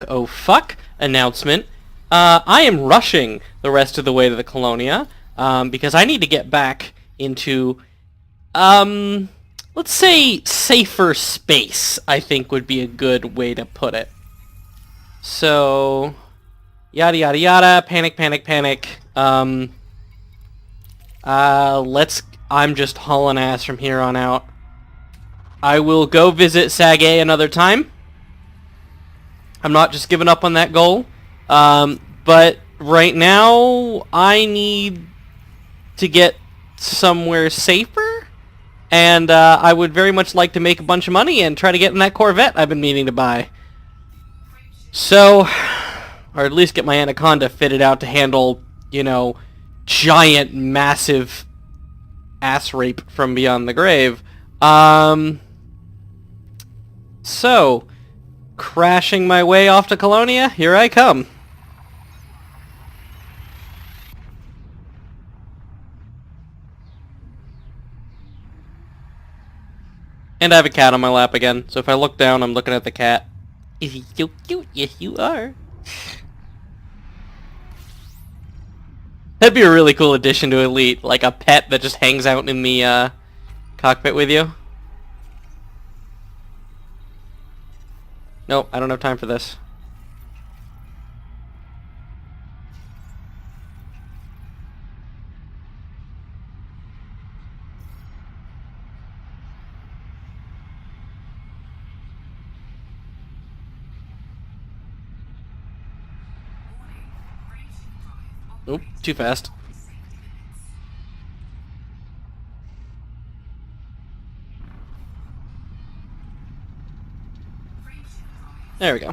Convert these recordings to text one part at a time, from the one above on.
Oh fuck announcement. I am rushing the rest of the way to the Colonia, because I need to get back into, let's say safer space, I think would be a good way to put it. So, yada yada yada, panic, panic, panic. I'm just hauling ass from here on out. I will go visit Sage another time. I'm not just giving up on that goal. But right now, I need to get somewhere safer. And I would very much like to make a bunch of money and try to get in that Corvette I've been meaning to buy. So, or at least get my Anaconda fitted out to handle, you know, giant, massive ass rape from beyond the grave. So, crashing my way off to Colonia, here I come. And I have a cat on my lap again, so if I look down, I'm looking at the cat. Is he so cute? Yes, you are. That'd be a really cool addition to Elite, like a pet that just hangs out in the cockpit with you. Nope, I don't have time for this. Oop, too fast. There we go.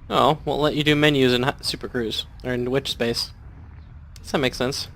Oh, won't let you do menus in Super Cruise, or in Witch Space. Does that make sense?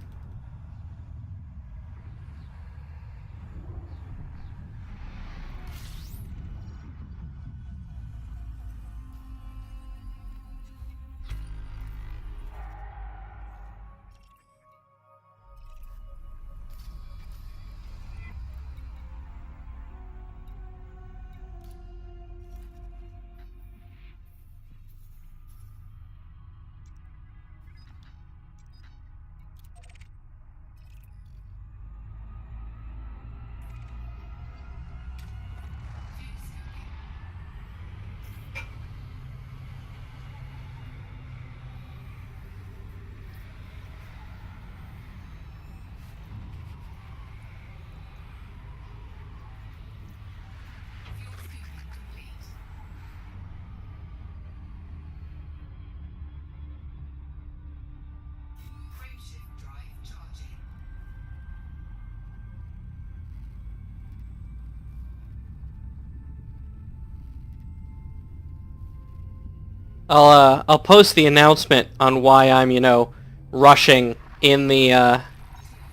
I'll post the announcement on why I'm, you know, rushing in the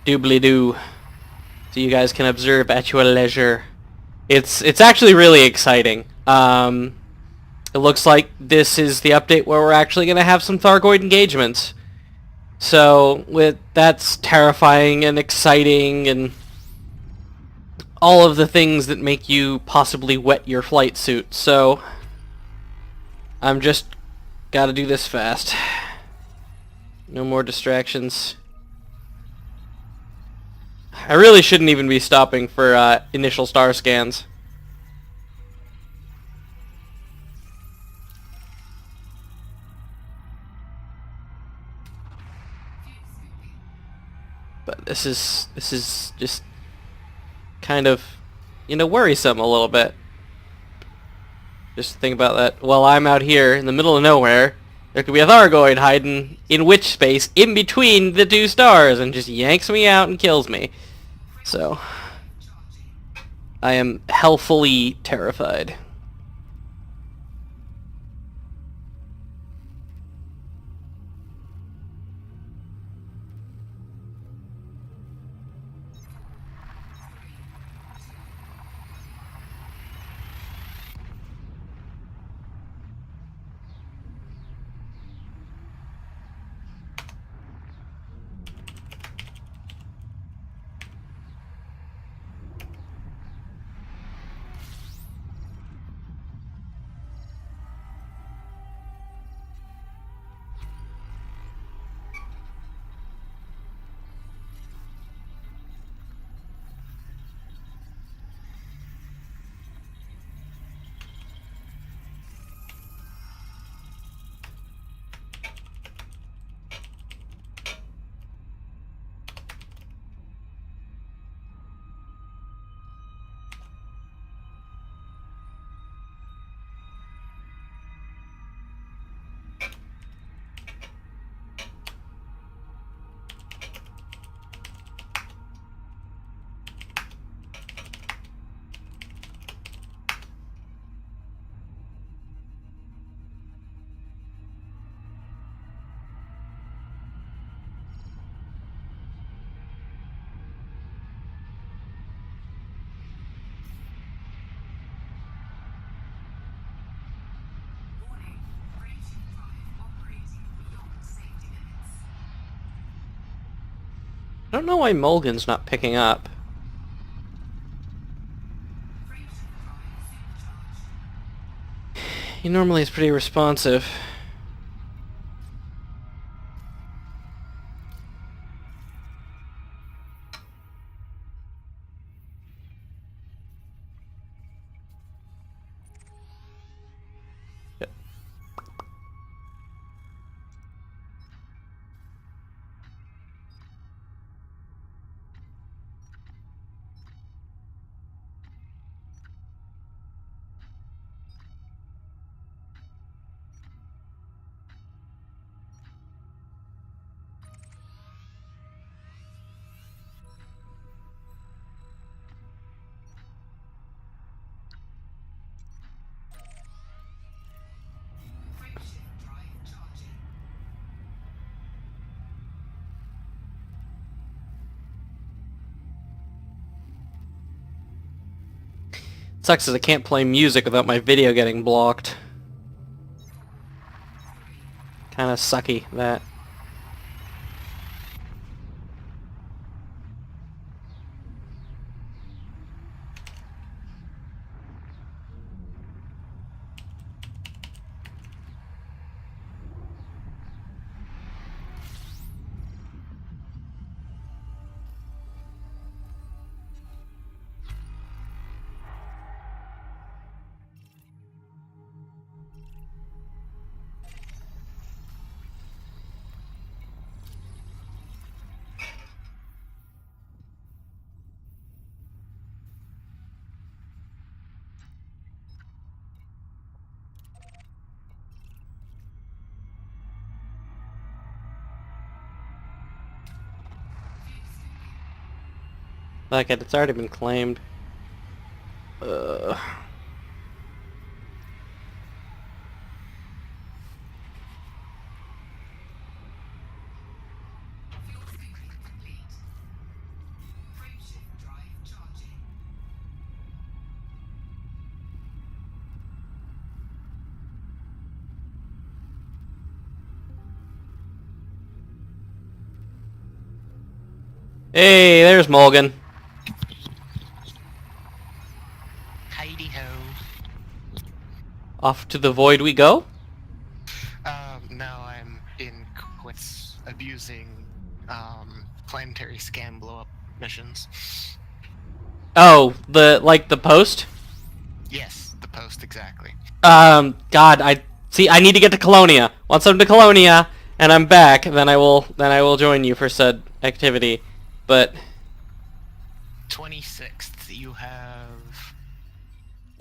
doobly-doo, so you guys can observe at your leisure. It's actually really exciting. It looks like this is the update where we're actually gonna have some Thargoid engagements. So that's terrifying and exciting and all of the things that make you possibly wet your flight suit. So I'm just gotta do this fast. No more distractions. I really shouldn't even be stopping for initial star scans. But this is just kind of, you know, worrisome a little bit. Just think about that. While I'm out here in the middle of nowhere, There could be a Thargoid hiding in witch space in between the two stars and just yanks me out and kills me. So, I am hellfully terrified. I don't know why Mulligan's not picking up. He normally is pretty responsive. Yep. Sucks as I can't play music without my video getting blocked. Kinda sucky, that. Like it, it's already been claimed. Hey, there's Mulligan. Heidi-ho. Off to the void we go? Now I'm in quits abusing, planetary scan blow-up missions. Oh, the post? Yes, the post, exactly. God, I need to get to Colonia. Once I'm to Colonia and I'm back, then I will join you for said activity. But 26th, you have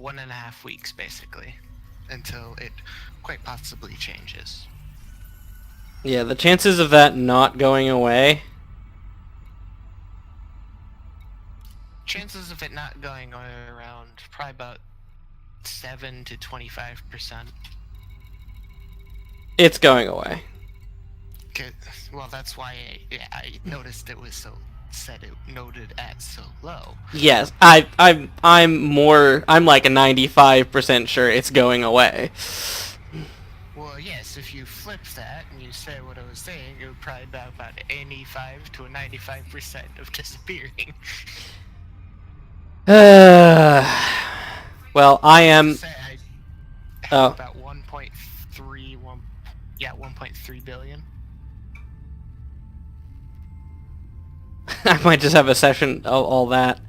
1.5 weeks, basically, until it quite possibly changes. Yeah, the chances of that not going away. Chances of it not going around probably about 7 to 25%. It's going away. Well, that's why I noticed it was noted at so low. Yes, I'm like a 95% sure it's going away. Well, yes, if you flip that and you say what I was saying, it would probably be about 85 to a 95% of disappearing. Well, I am. Say I have Oh, about 1.3 billion. I might just have a session of all that.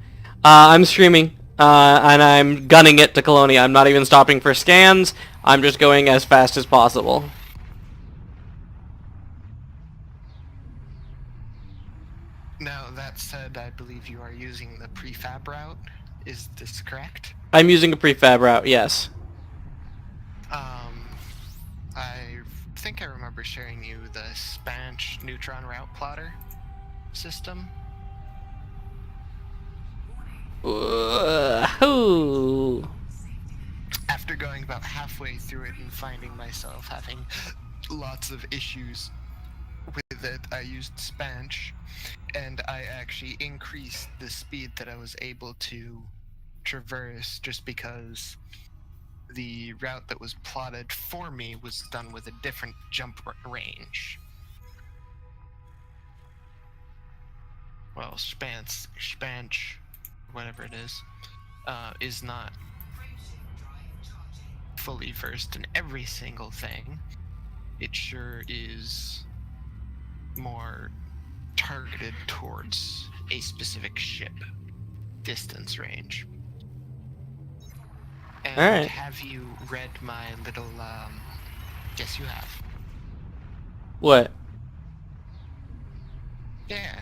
I'm streaming, and I'm gunning it to Colonia. I'm not even stopping for scans. I'm just going as fast as possible. Now, that said, I believe you are using the prefab route. Is this correct? I'm using a prefab route, yes. I think I remember sharing you the Spanish neutron route plotter system. Ooh. After going about halfway through it and finding myself having lots of issues with it, I used Spanish, and I actually increased the speed that I was able to traverse just because the route that was plotted for me was done with a different jump range. Well, Spanish, whatever it is not fully versed in every single thing. It sure is more targeted towards a specific ship distance range. And Alright. have you read my little, yes you have. What? Yeah.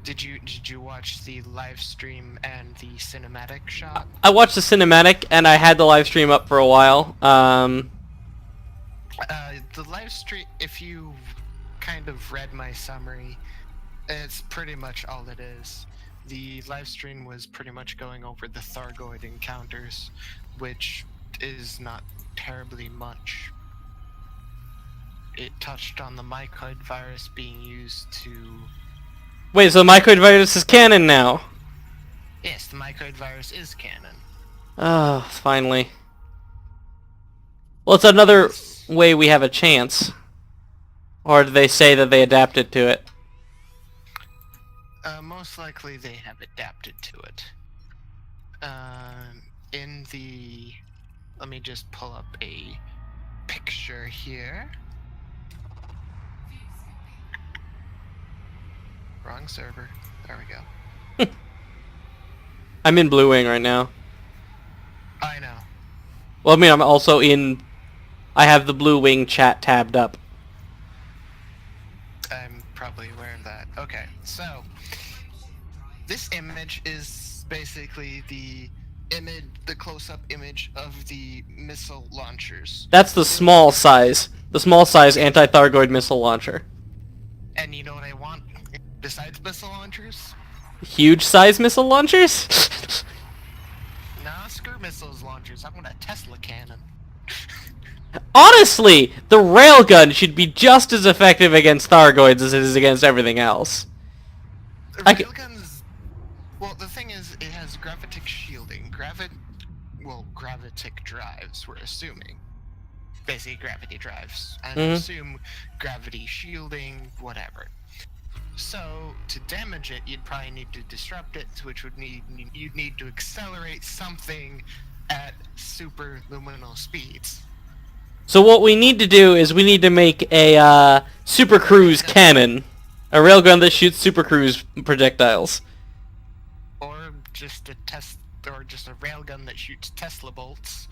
Did you watch the live stream and the cinematic shot? I watched the cinematic, and I had the live stream up for a while. The live stream, if you kind of read my summary, it's pretty much all it is. The live stream was pretty much going over the Thargoid encounters, which is not terribly much. It touched on the mycoid virus being used to... Wait, so the mycoid virus is canon now? Yes, the mycoid virus is canon. Oh, finally. Well, it's another way we have a chance. Or do they say that they adapted to it? Most likely they have adapted to it. In the... Let me just pull up a picture here. Wrong server. There we go. I'm in Blue Wing right now. I know. Well, I mean, I'm also in... I have the Blue Wing chat tabbed up. I'm probably aware of that. Okay, so... This image is basically the close-up image of the missile launchers. That's the small size. The small size anti-Thargoid missile launcher. And you know what I want besides missile launchers? Huge size missile launchers? Nah, screw missiles launchers. I want a Tesla cannon. Honestly, the railgun should be just as effective against Thargoids as it is against everything else. Railguns... Well, the thing is, it has gravitic shielding. Gravitic drives, we're assuming. Basically, gravity drives. And assume gravity shielding, whatever. So, to damage it, you'd probably need to disrupt it, which you'd need to accelerate something at super luminal speeds. So what we need to do is we need to make a super cruise cannon. A railgun that shoots super cruise projectiles. Or just a railgun that shoots Tesla bolts.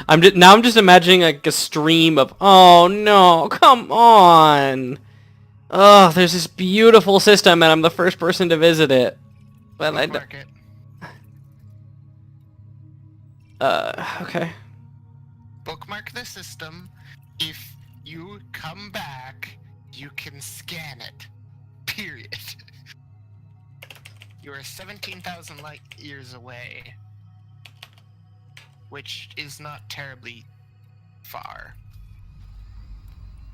I'm just imagining like a stream of, oh no, come on. Oh, there's this beautiful system and I'm the first person to visit it. But I don't... Market. Okay. Bookmark the system. If you come back, you can scan it. Period. You are 17,000 light years away, which is not terribly far.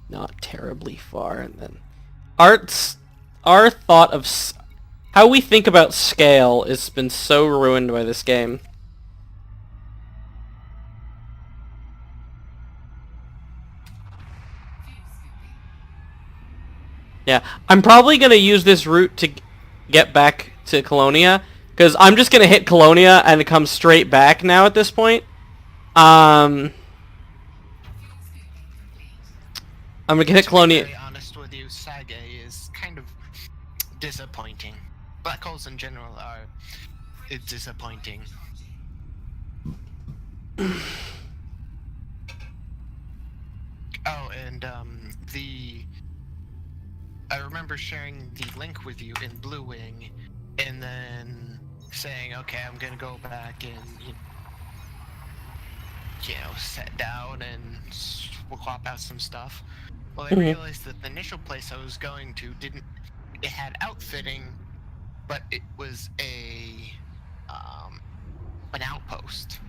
Not terribly far, and then our thought of how we think about scale has been so ruined by this game. Yeah, I'm probably gonna use this route to get back to Colonia, because I'm just gonna hit Colonia and come straight back now at this point. I'm gonna hit Colonia. To be very honest with you, Saga is kind of disappointing. Black holes in general are disappointing. Oh, and I remember sharing the link with you in Blue Wing, and then saying, okay, I'm gonna go back and sit down and swap out some stuff. Well, I realized that the initial place I was going to it had outfitting, but it was an outpost.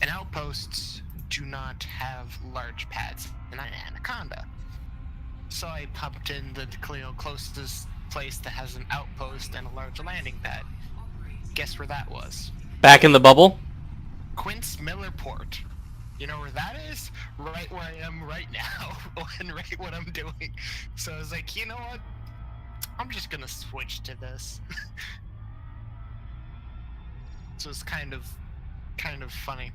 And outposts do not have large pads in an Anaconda. So I popped in the closest place that has an outpost and a large landing pad. Guess where that was? Back in the bubble? Quince Miller Port. You know where that is? Right where I am right now, and right what I'm doing. So I was like, you know what? I'm just gonna switch to this. So it's kind of funny.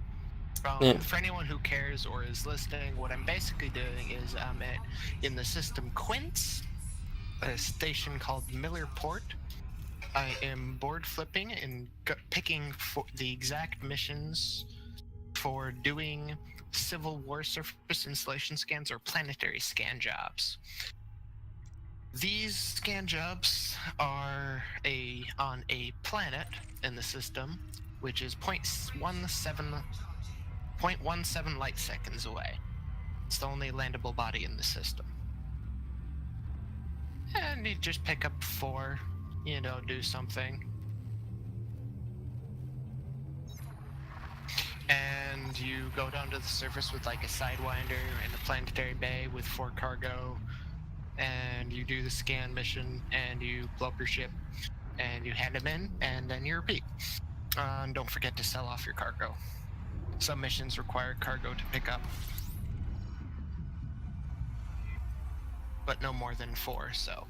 For anyone who cares or is listening, what I'm basically doing is I'm in the system Quince, a station called Miller Port. I am board flipping and picking for the exact missions for doing Civil War surface installation scans or planetary scan jobs. These scan jobs are on a planet in the system, which is 0.17 light seconds away. It's the only landable body in the system. And you just pick up 4, do something. And you go down to the surface with like a Sidewinder and a planetary bay with 4 cargo. And you do the scan mission and you blow up your ship and you hand them in and then you repeat. And don't forget to sell off your cargo. Some missions require cargo to pick up, but no more than 4, so.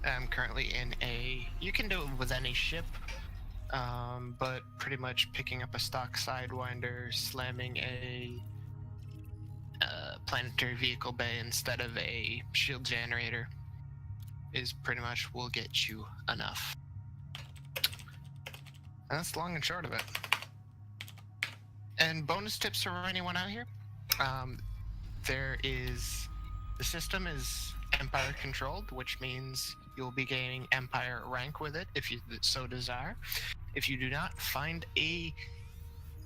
I'm currently in you can do it with any ship, but pretty much picking up a stock Sidewinder, slamming a planetary vehicle bay instead of a shield generator is pretty much will get you enough. And that's long and short of it. And bonus tips for anyone out here. The system is Empire controlled, which means you'll be gaining Empire rank with it if you so desire. If you do not, find a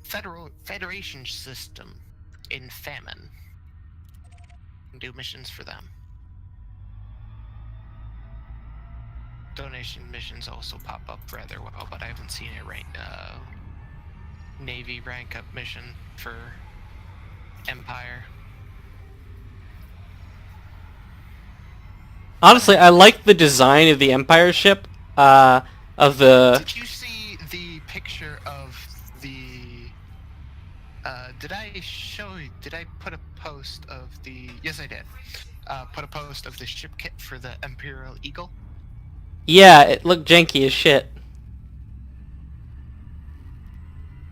Federation system in famine and do missions for them. Donation missions also pop up rather well, but I haven't seen a Navy rank up mission for Empire. Honestly, I like the design of the Empire ship. Did you see the picture of the? Did I put a post of the? Yes, I did. Put a post of the ship kit for the Imperial Eagle. Yeah, it looked janky as shit.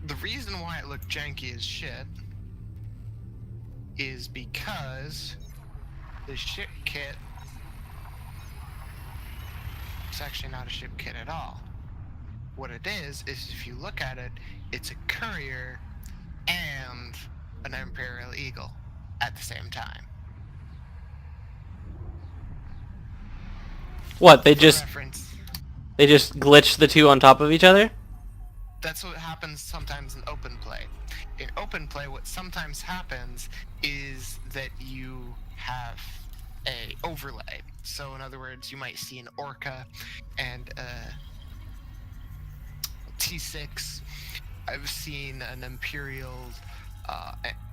The reason why it looked janky as shit is because the ship kit, it's actually not a ship kit at all. What it is if you look at it, it's a courier and an Imperial Eagle at the same time. What, they just glitched the two on top of each other? That's what happens sometimes in open play. In open play, what sometimes happens is that you have a overlay. So in other words, you might see an orca and a T6. I've seen an Imperial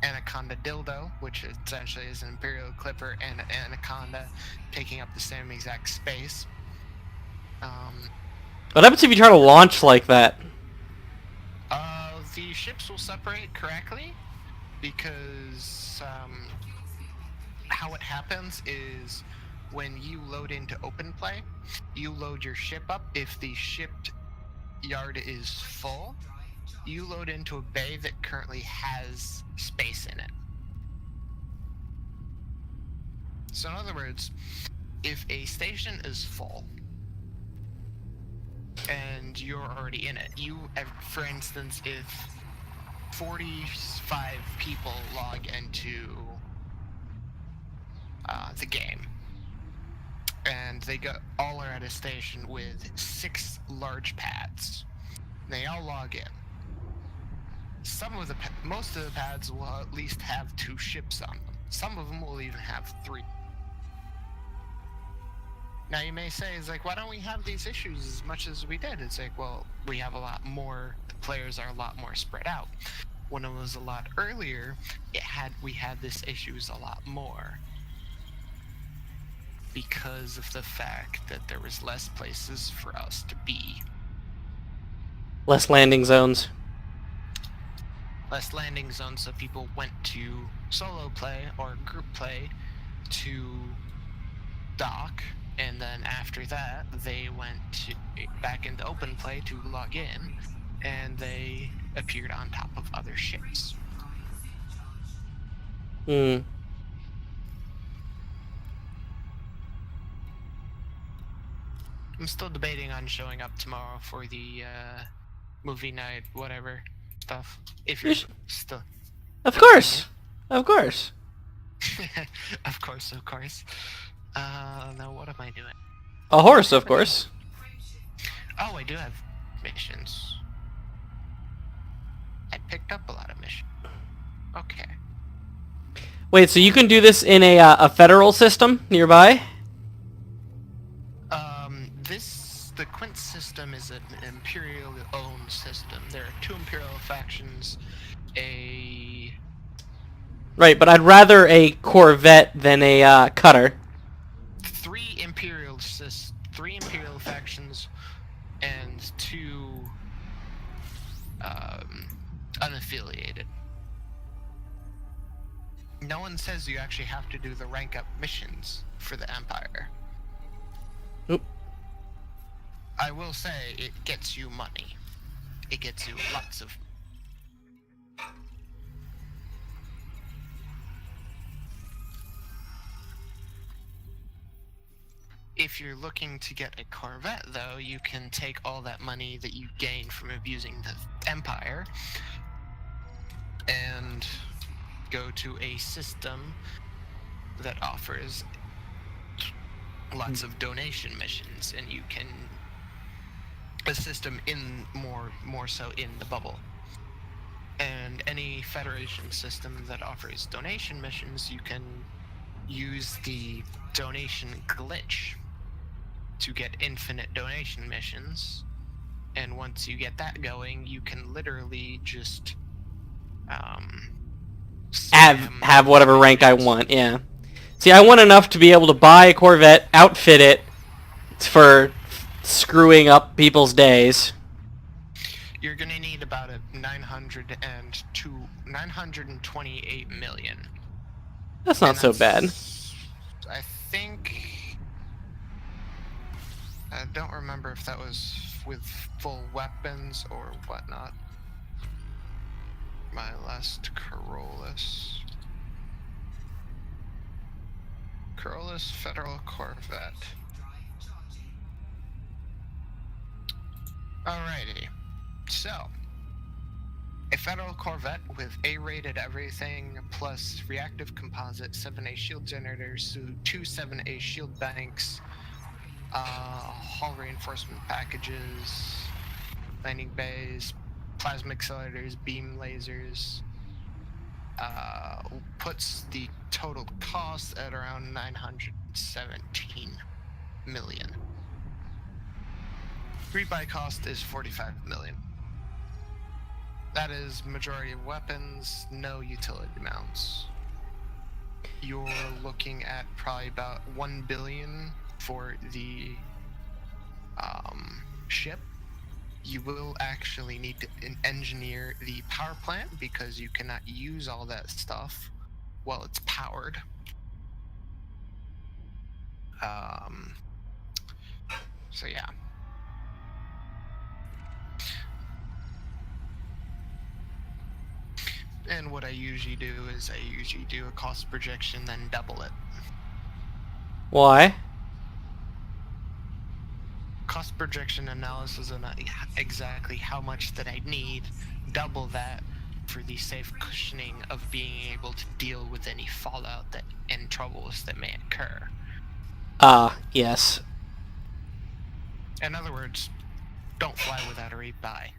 Anaconda dildo, which essentially is an Imperial clipper and an Anaconda taking up the same exact space. What happens if you try to launch like that? The ships will separate correctly because how it happens is when you load into open play, you load your ship up. If the shipped yard is full, you load into a bay that currently has space in it. So in other words, if a station is full and you're already in it, for instance, if 45 people log into the game and all are at a station with 6 large pads, they all log in. Most of the pads will at least have 2 ships on them. Some of them will even have 3. Now you may say, it's like, why don't we have these issues as much as we did? It's like, well, we have a lot more, the players are a lot more spread out. When it was a lot earlier, we had this issues a lot more. Because of the fact that there was less places for us to be. Less landing zones. Less landing zones, so people went to solo play or group play to dock, and then after that they went back into open play to log in, and they appeared on top of other ships. Hmm. I'm still debating on showing up tomorrow for the movie night, whatever stuff. If you're still... Of course! Of course! Of course, of course. Now what am I doing? A horse, of course. Oh, I do have missions. I picked up a lot of missions. Okay. Wait, so you can do this in a federal system nearby? The Quint system is an Imperial-owned system. There are 2 Imperial factions, Right, but I'd rather a Corvette than a cutter. 3 Imperial factions, and 2 unaffiliated. No one says you actually have to do the rank-up missions for the Empire. Oop. I will say, it gets you money. It gets you lots of... If you're looking to get a Corvette, though, you can take all that money that you gain from abusing the Empire and go to a system that offers lots of donation missions, and you can... a system in more so in the bubble. And any Federation system that offers donation missions, you can use the donation glitch to get infinite donation missions, and once you get that going, you can literally just have whatever rank I want, yeah. See, I want enough to be able to buy a Corvette, outfit it for screwing up people's days. You're gonna need about a 928 million. That's not so bad. I think... I don't remember if that was with full weapons or whatnot. My last Corollas. Corollas Federal Corvette. Alrighty. So, a Federal Corvette with A-rated everything, plus reactive composite, 7A shield generators, 2 7A shield banks, hull reinforcement packages, landing bays, plasma accelerators, beam lasers, puts the total cost at around 917 million. Rebuy cost is 45 million. That is majority of weapons, no utility mounts. You're looking at probably about 1 billion for the ship. You will actually need to engineer the power plant because you cannot use all that stuff while it's powered. So yeah. And what I usually do is I usually do a cost projection, then double it. Why? Cost projection analysis on exactly how much that I need, double that for the safe cushioning of being able to deal with any fallout that and troubles that may occur. Yes. In other words, don't fly without a rebuy.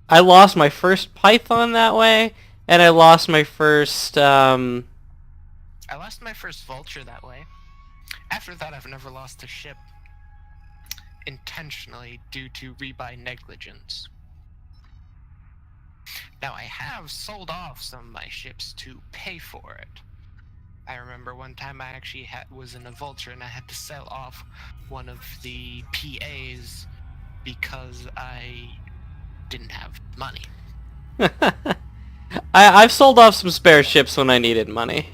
I lost my first Python that way, and I lost my first, I lost my first Vulture that way. After that, I've never lost a ship intentionally due to rebuy negligence. Now, I have sold off some of my ships to pay for it. I remember one time I actually was in a Vulture and I had to sell off one of the PAs because I didn't have money. I've sold off some spare ships when I needed money.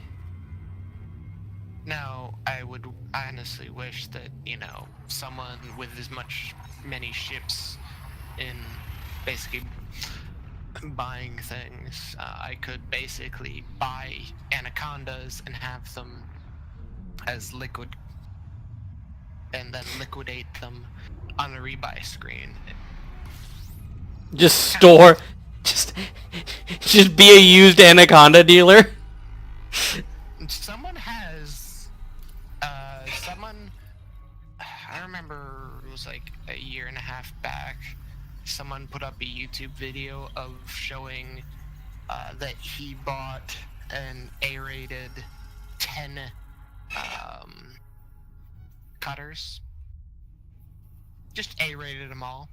Now, I would honestly wish that, you know, someone with many ships in basically buying things, I could basically buy Anacondas and have them as liquid, and then liquidate them on a rebuy screen. Just store, just be a used Anaconda dealer. Someone has, I remember it was like a year and a half back, someone put up a YouTube video of showing that he bought an A-rated 10 cutters. Just A-rated them all.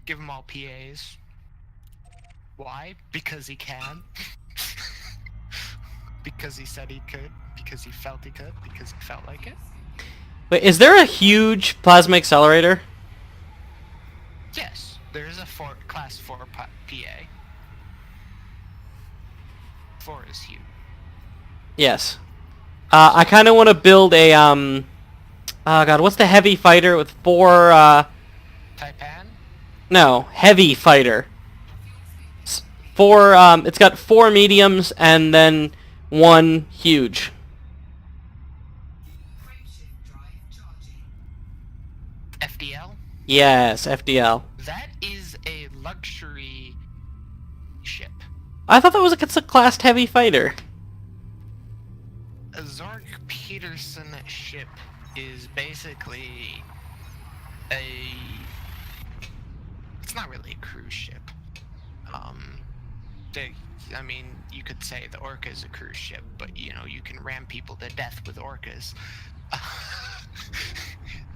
Give them all PAs. Why? Because he can. Because he said he could. Because he felt he could. Because he felt like it. Wait, is there a huge plasma accelerator? Yes, there is a class 4 PA. 4 is huge. Yes. I kind of want to build a, oh god, what's the heavy fighter with 4, Taipan? No, heavy fighter. 4, it's got 4 mediums and then 1 huge. FDL? Yes, FDL. That is a luxury ship. I thought that was it's a classed heavy fighter. A Zorg Peterson ship is basically it's not really a cruise ship. I mean, you could say the Orca is a cruise ship, but you know, you can ram people to death with Orcas.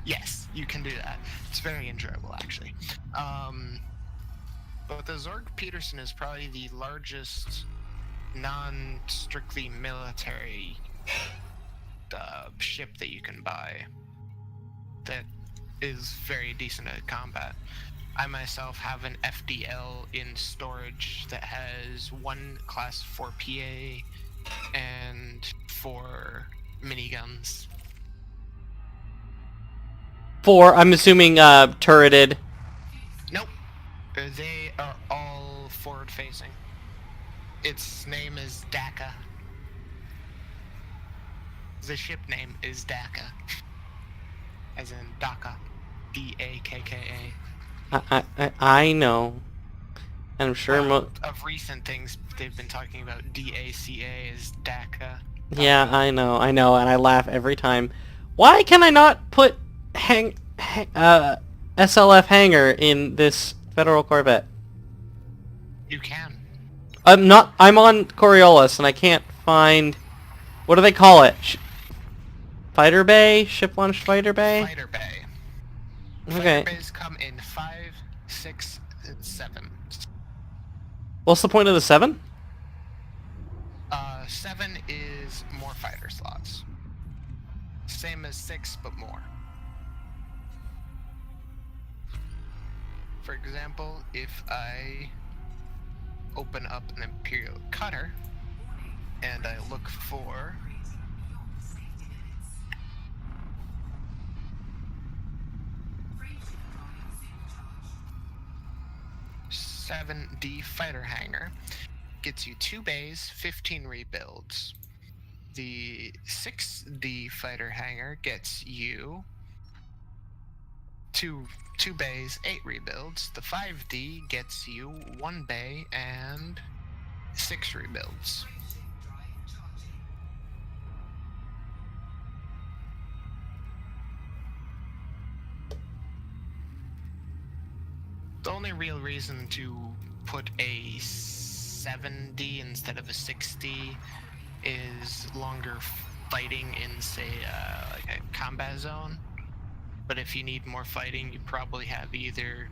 Yes, you can do that. It's very enjoyable, actually. But the Zorg Peterson is probably the largest non-strictly military ship that you can buy that is very decent at combat. I myself have an FDL in storage that has 1 class 4 PA and 4 miniguns. 4, I'm assuming, turreted. Nope. They are all forward facing. Its name is Dakka. The ship name is Dakka. As in Dakka. D-A-K-K-A. I know. And I'm sure of recent things they've been talking about DACA is Dakka. Yeah, I know, and I laugh every time. Why can I not put SLF hangar in this Federal Corvette? You can. I'm not. I'm on Coriolis, and I can't find. What do they call it? Fighter bay? Ship launched fighter bay? Fighter bay. Okay. Fighter bays come in 5, 6, and 7. What's the point of the 7? 7 is more fighter slots. Same as 6, but more. For example, if I open up an Imperial cutter and I look for 7D fighter hangar, gets you 2 bays, 15 rebuilds. The 6D fighter hangar gets you two bays, 8 rebuilds. The 5D gets you 1 bay and 6 rebuilds. The only real reason to put a 7D instead of a 6D is longer fighting in, say, like a combat zone. But if you need more fighting, you probably have either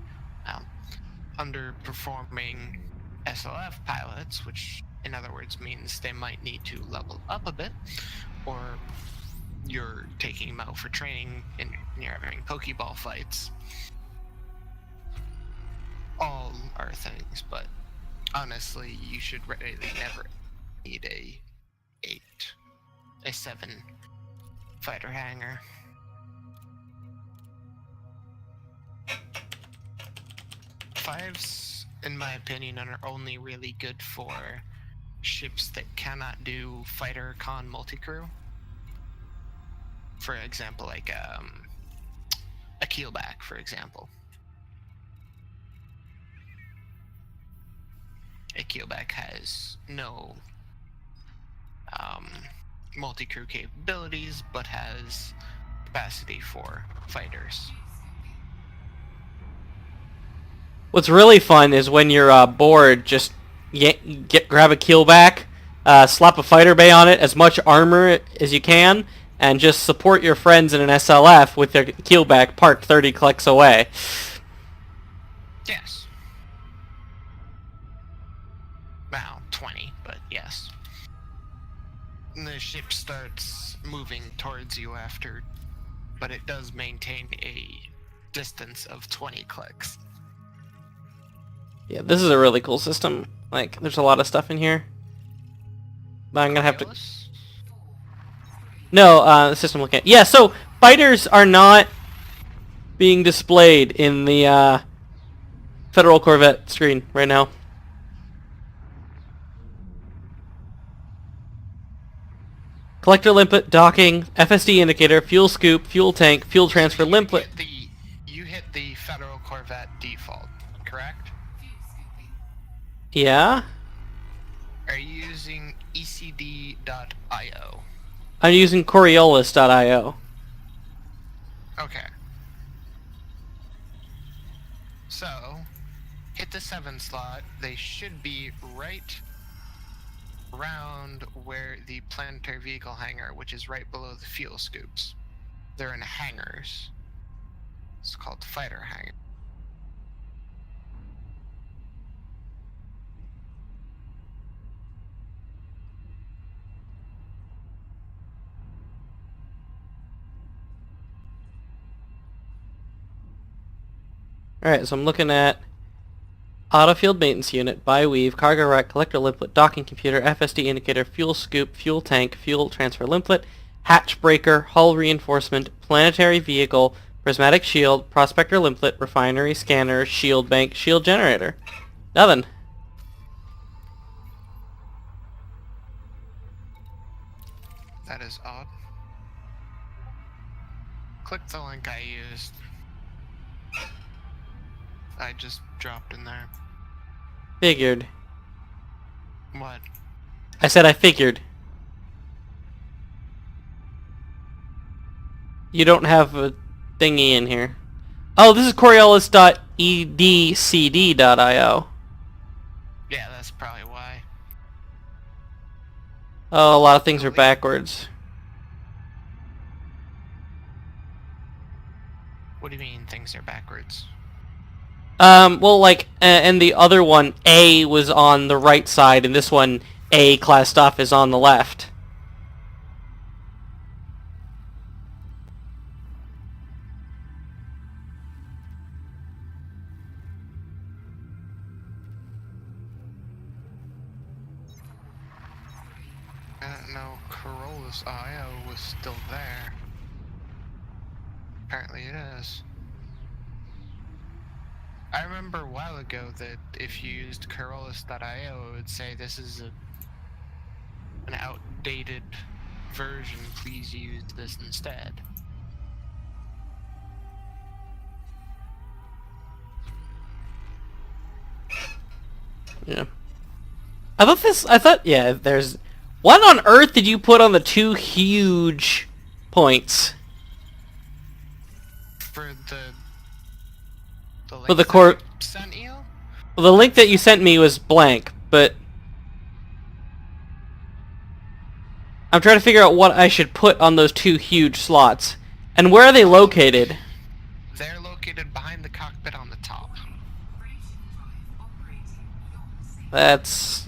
underperforming SLF pilots, which in other words means they might need to level up a bit, or you're taking them out for training and you're having Pokeball fights. All are things, but honestly, you should really never need a 7 fighter hangar. Fives, in my opinion, are only really good for ships that cannot do fighter con multi-crew. For example, like a keelback, for example. A keelback has no multi-crew capabilities, but has capacity for fighters. What's really fun is when you're bored, just grab a keelback, slap a fighter bay on it, as much armor as you can, and just support your friends in an SLF with their keelback parked 30 clicks away. Yes. Well, 20, but yes. And the ship starts moving towards you after, but it does maintain a distance of 20 clicks. Yeah, this is a really cool system. Like, there's a lot of stuff in here. But I'm gonna have to... No, the system looking at... Yeah, so, fighters are not being displayed in the Federal Corvette screen right now. Collector limpet, docking, FSD indicator, fuel scoop, fuel tank, fuel transfer limpet. You hit the Federal Corvette default, correct? Yeah? Are you using ecd.io? I'm using Coriolis.io. Okay. So, hit the 7 slot. They should be right around where the planetary vehicle hangar, which is right below the fuel scoops. They're in hangars. It's called fighter hangar. Alright, so I'm looking at auto field maintenance unit, bi-weave, cargo rack, collector limpet, docking computer, FSD indicator, fuel scoop, fuel tank, fuel transfer limpet, hatch breaker, hull reinforcement, planetary vehicle, prismatic shield, prospector limpet, refinery, scanner, shield bank, shield generator. Nothing. That is odd. Click the link I used. I just dropped in there. Figured. What? I said I figured. You don't have a thingy in here. Oh, this is Coriolis.edcd.io. Yeah, that's probably why. Oh, a lot of things are backwards. What do you mean things are backwards? Well, like, and the other one, A was on the right side, and this one, A class stuff is on the left. I don't know. Corollas IO was still there. Apparently it is. I remember a while ago that if you used Corollas.io, it would say this is an outdated version. Please use this instead. Yeah. Yeah, there's... What on earth did you put on the two huge points? For the link For the that I sent you? Well, the link that you sent me was blank, but... I'm trying to figure out what I should put on those two huge slots. And where are they located? They're located behind the cockpit on the top. That's...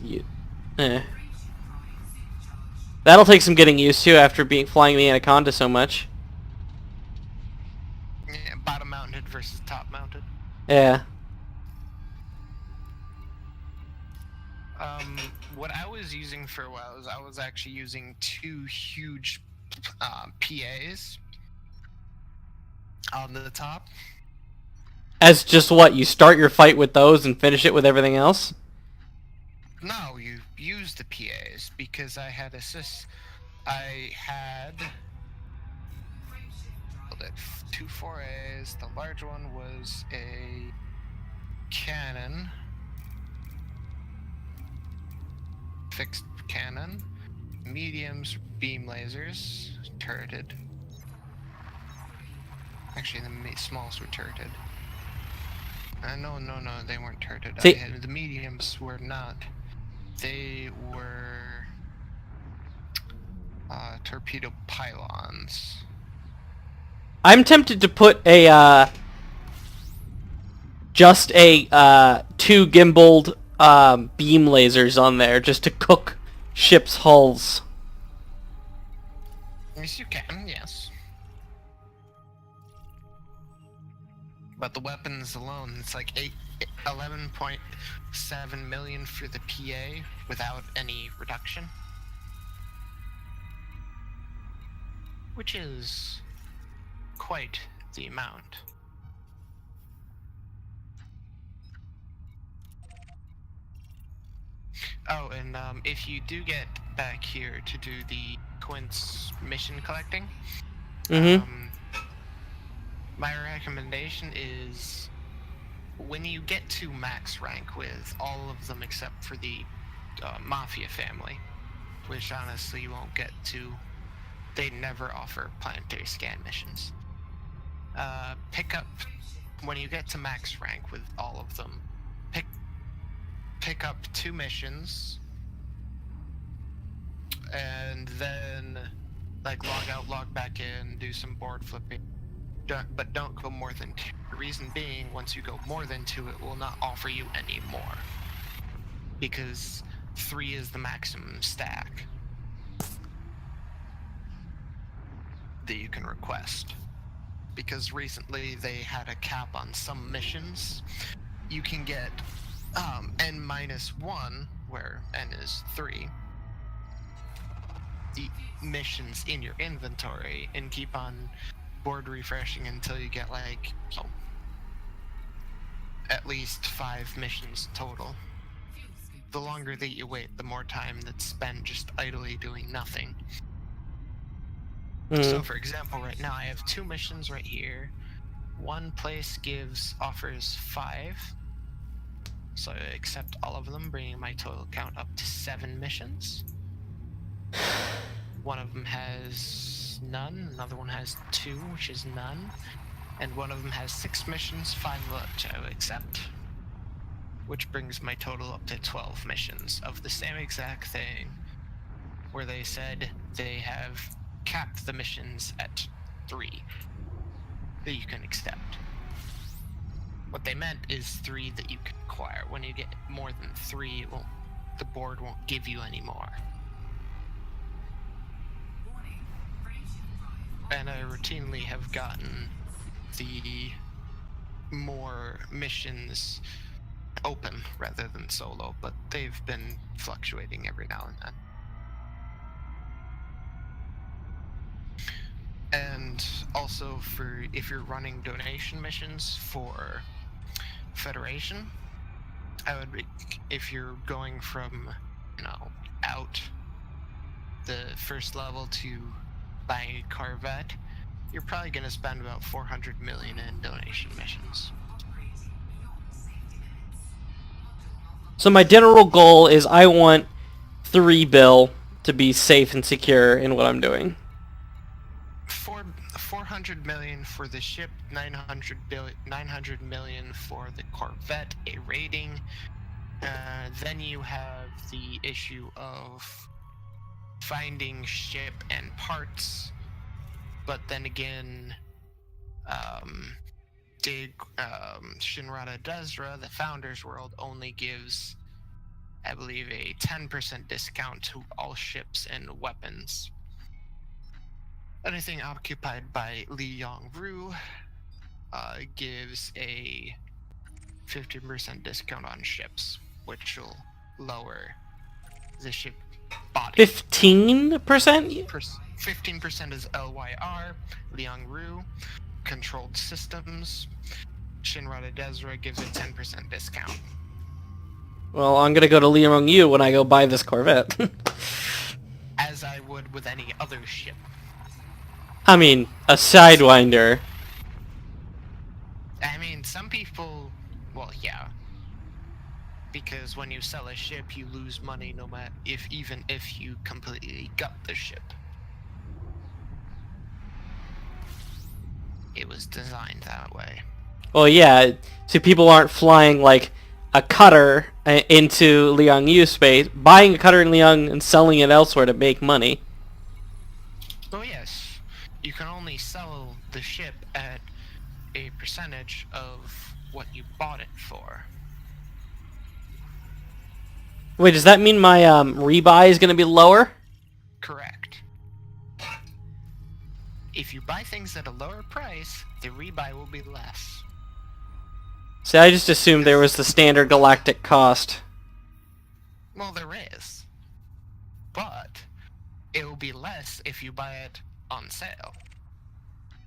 That'll take some getting used to after flying the Anaconda so much. Yeah, bottom mounted versus top mounted. Yeah. What I was using for a while is I was actually using two huge PAs on the top. As just what? You start your fight with those and finish it with everything else? No, you use the PAs because I had assists. I had two 4As. The large one was a cannon. Fixed cannon. Mediums, beam lasers, turreted. Actually, the smalls were turreted. No, they weren't turreted. The mediums were not. They were torpedo pylons. I'm tempted to put a just a two gimbaled beam lasers on there just to cook ships' hulls. Yes, you can. Yes. But the weapons alone, it's like 11.7 million for the PA without any reduction. Which is quite the amount. Oh, and if you do get back here to do the Quince mission collecting, my recommendation is when you get to max rank with all of them except for the Mafia family, which honestly you won't get to, they never offer planetary scan missions. Pick up, when you get to max rank with all of them, pick up 2 missions, and then like log out, log back in, do some board flipping. But don't go more than 2. The reason being, once you go more than 2, it will not offer you any more. Because 3 is the maximum stack that you can request. Because recently they had a cap on some missions. You can get N-1, where N is 3, the missions in your inventory, and keep on board refreshing until you get like at least 5 missions total. The longer that you wait, the more time that's spent just idly doing nothing. So for example, right now I have 2 missions right here. One place offers 5, so I accept all of them, bringing my total count up to 7 missions. One of them has none, another one has 2, which is none. and one of them has 6 missions, 5 of which I would accept. Which brings my total up to 12 missions of the same exact thing, where they said they have capped the missions at 3 that you can accept. What they meant is 3 that you can acquire. When you get more than 3, the board won't give you any more. And I routinely have gotten the more missions open rather than solo, but they've been fluctuating every now and then. And also for if you're running donation missions for Federation, I would be, if you're going from, out the first level to buying a Corvette, you're probably going to spend about 400 million in donation missions. So my general goal is I want 3 bill to be safe and secure in what I'm doing. 400 million for the ship, 900 million for the Corvette, a rating. Then you have the issue of finding ship and parts, but then again, Shinrada Desra, the Founders World, only gives, I believe, a 10% discount to all ships and weapons. Anything occupied by Li Yong-ru gives a 15% discount on ships, which will lower the ship body. 15%? 15% is LYR, Li Yong-ru, controlled systems. Shinrada Desra gives a 10% discount. Well, I'm gonna go to Liang Yu when I go buy this Corvette. As I would with any other ship. I mean, a Sidewinder. I mean, some people, well, yeah. Because when you sell a ship, you lose money no matter even if you completely gut the ship. It was designed that way. Well, yeah, so people aren't flying like a cutter into Liang Yu space, buying a cutter in Liang and selling it elsewhere to make money. Oh yes, you can only sell the ship at a percentage of what you bought it for. Wait, does that mean my rebuy is going to be lower? Correct. If you buy things at a lower price, the rebuy will be less. See, I just assumed there was the standard galactic cost. Well, there is. But it will be less if you buy it on sale.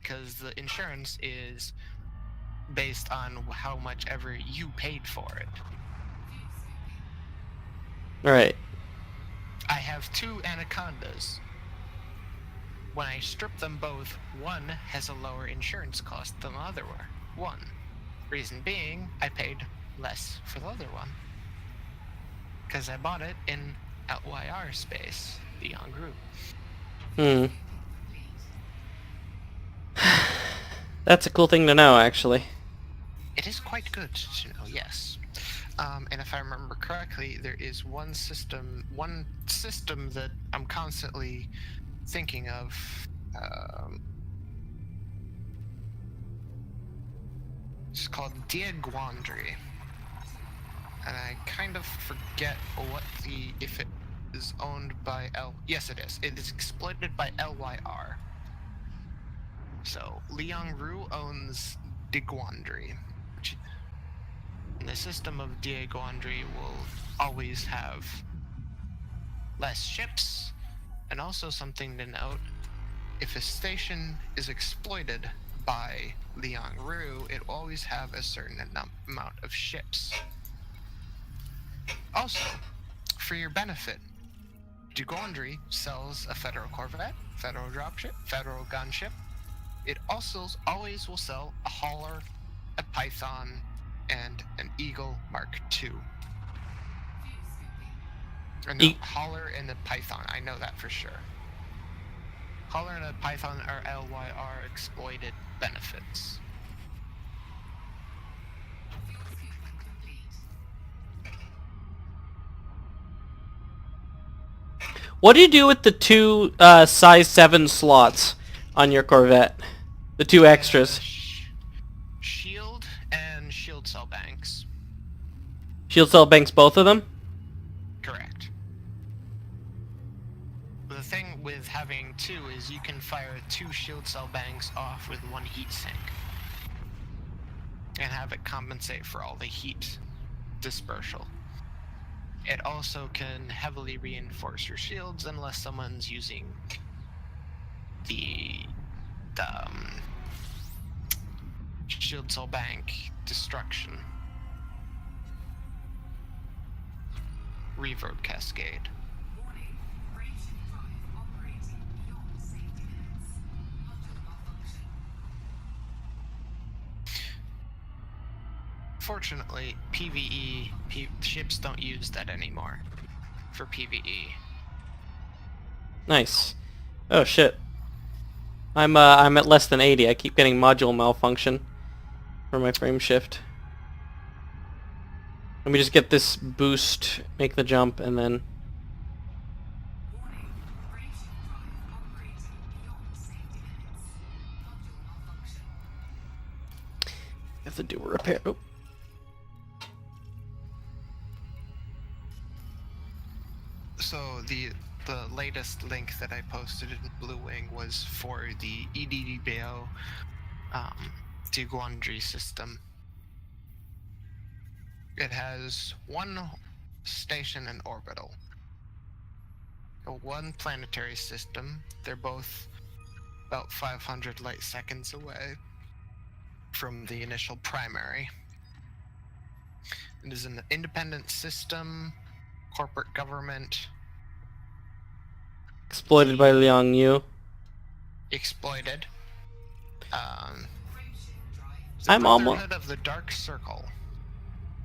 Because the insurance is based on how much ever you paid for it. Right. I have 2 Anacondas. When I strip them both, one has a lower insurance cost than the other one. Reason being, I paid less for the other one. Because I bought it in LYR space, the Young Group. That's a cool thing to know, actually. It is quite good to know, yes. And if I remember correctly, there is one system that I'm constantly thinking of. It's called Diaguandri. And I kind of forget if it is owned by Yes, it is. It is exploited by LYR. So, Liang-ru owns Diaguandri. The system of Diaguandri will always have less ships, and also something to note, if a station is exploited by Liang-ru, it will always have a certain amount of ships. Also, for your benefit, Diaguandri sells a Federal Corvette, Federal Dropship, Federal Gunship. It also always will sell a Hauler, a Python, and an Eagle Mark II. No, Hauler and a Python, I know that for sure. Hauler and a Python are LYR exploited benefits. What do you do with the two size 7 slots on your Corvette? The two extras. Shield and shield cell banks. Shield cell banks, both of them? Correct. The thing with having two is you can fire 2 shield cell banks off with 1 heat sink. And have it compensate for all the heat dispersal. It also can heavily reinforce your shields unless someone's using the shield cell bank destruction. Reverb cascade. Fortunately, PvE ships don't use that anymore for PvE. Nice. Oh shit. I'm at less than 80. I keep getting module malfunction for my frame shift. Let me just get this boost, make the jump, and then... have to do a repair. Oh. So the latest link that I posted in Blue Wing was for the EDDBO Tiguandri system. It has 1 station and orbital. 1 planetary system. They're both about 500 light seconds away from the initial primary. It is an independent system, corporate government. Exploited by Liang Yu. Exploited. I'm almost... of the Dark Circle.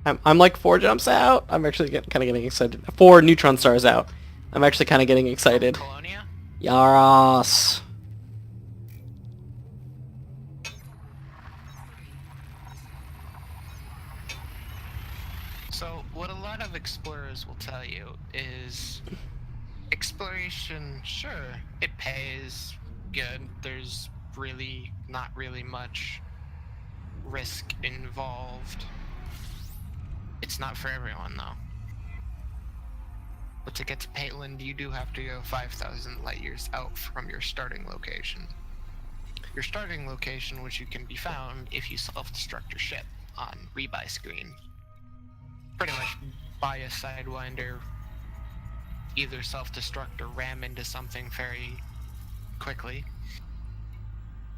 I'm like 4 jumps out. I'm actually kind of getting excited. 4 neutron stars out. I'm actually kind of getting excited. Colonia? Yaras. So, what a lot of explorers will tell you is exploration, sure, it pays good. There's really not really much risk involved. It's not for everyone, though. But to get to Pateland, you do have to go 5,000 light years out from your starting location. Your starting location, which you can be found if you self-destruct your ship on rebuy screen. Pretty much buy a Sidewinder, either self-destruct or ram into something very quickly.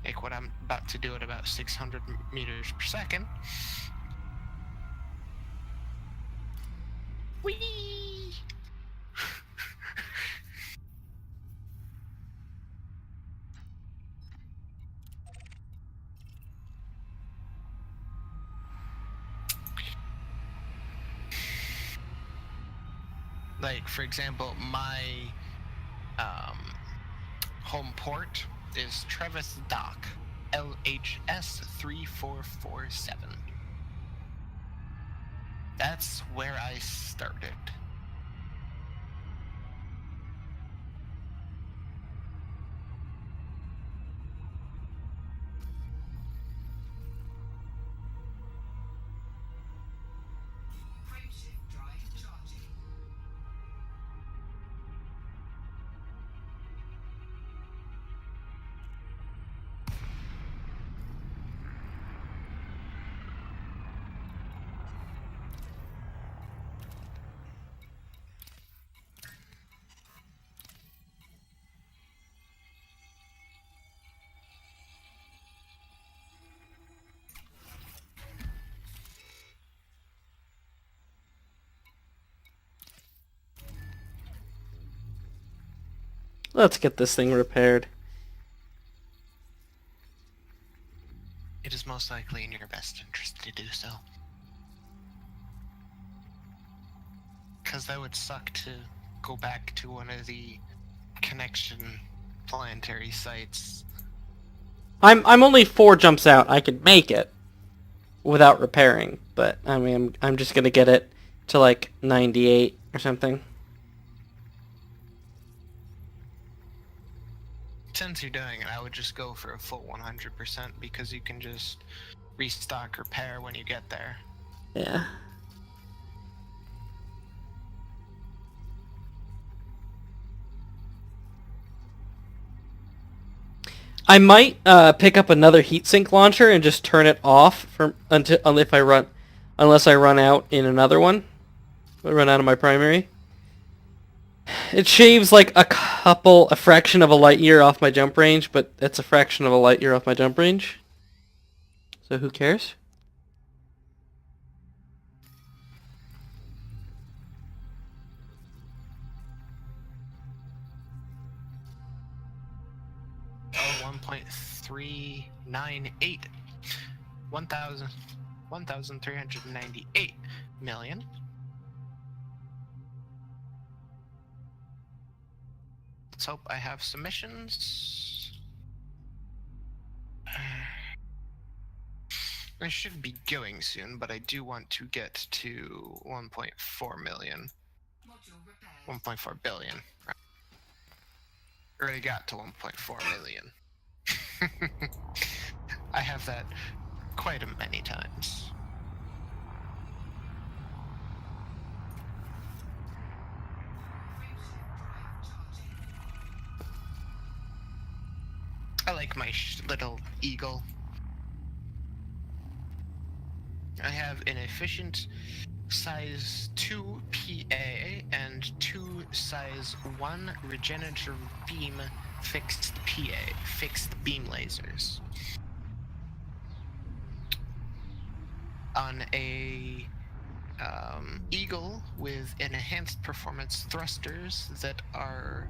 Like what I'm about to do at about 600 meters per second. Whee! Like, for example, my home port is Trevis Dock, LHS 3447. That's where I started. Let's get this thing repaired. It is most likely in your best interest to do so. Because that would suck to go back to one of the connection planetary sites. I'm only 4 jumps out. I could make it without repairing, but I mean I'm just gonna get it to like 98 or something. since you're doing it, I would just go for a full 100% because you can just restock repair when you get there. Yeah. I might pick up another heatsink launcher and just turn it off unless I run out in another one. I run out of my primary. It shaves like a fraction of a light year off my jump range, but that's a fraction of a light year off my jump range. So who cares? Oh, 1.398. 1,398 million. Let's hope I have submissions. I should be going soon, but I do want to get to 1.4 million. 1.4 billion. Right. Already got to 1.4 million. I have that quite a many times. I like my little eagle. I have an efficient size 2 PA and 2 size 1 regenerative beam fixed PA, fixed beam lasers. On a eagle with enhanced performance thrusters that are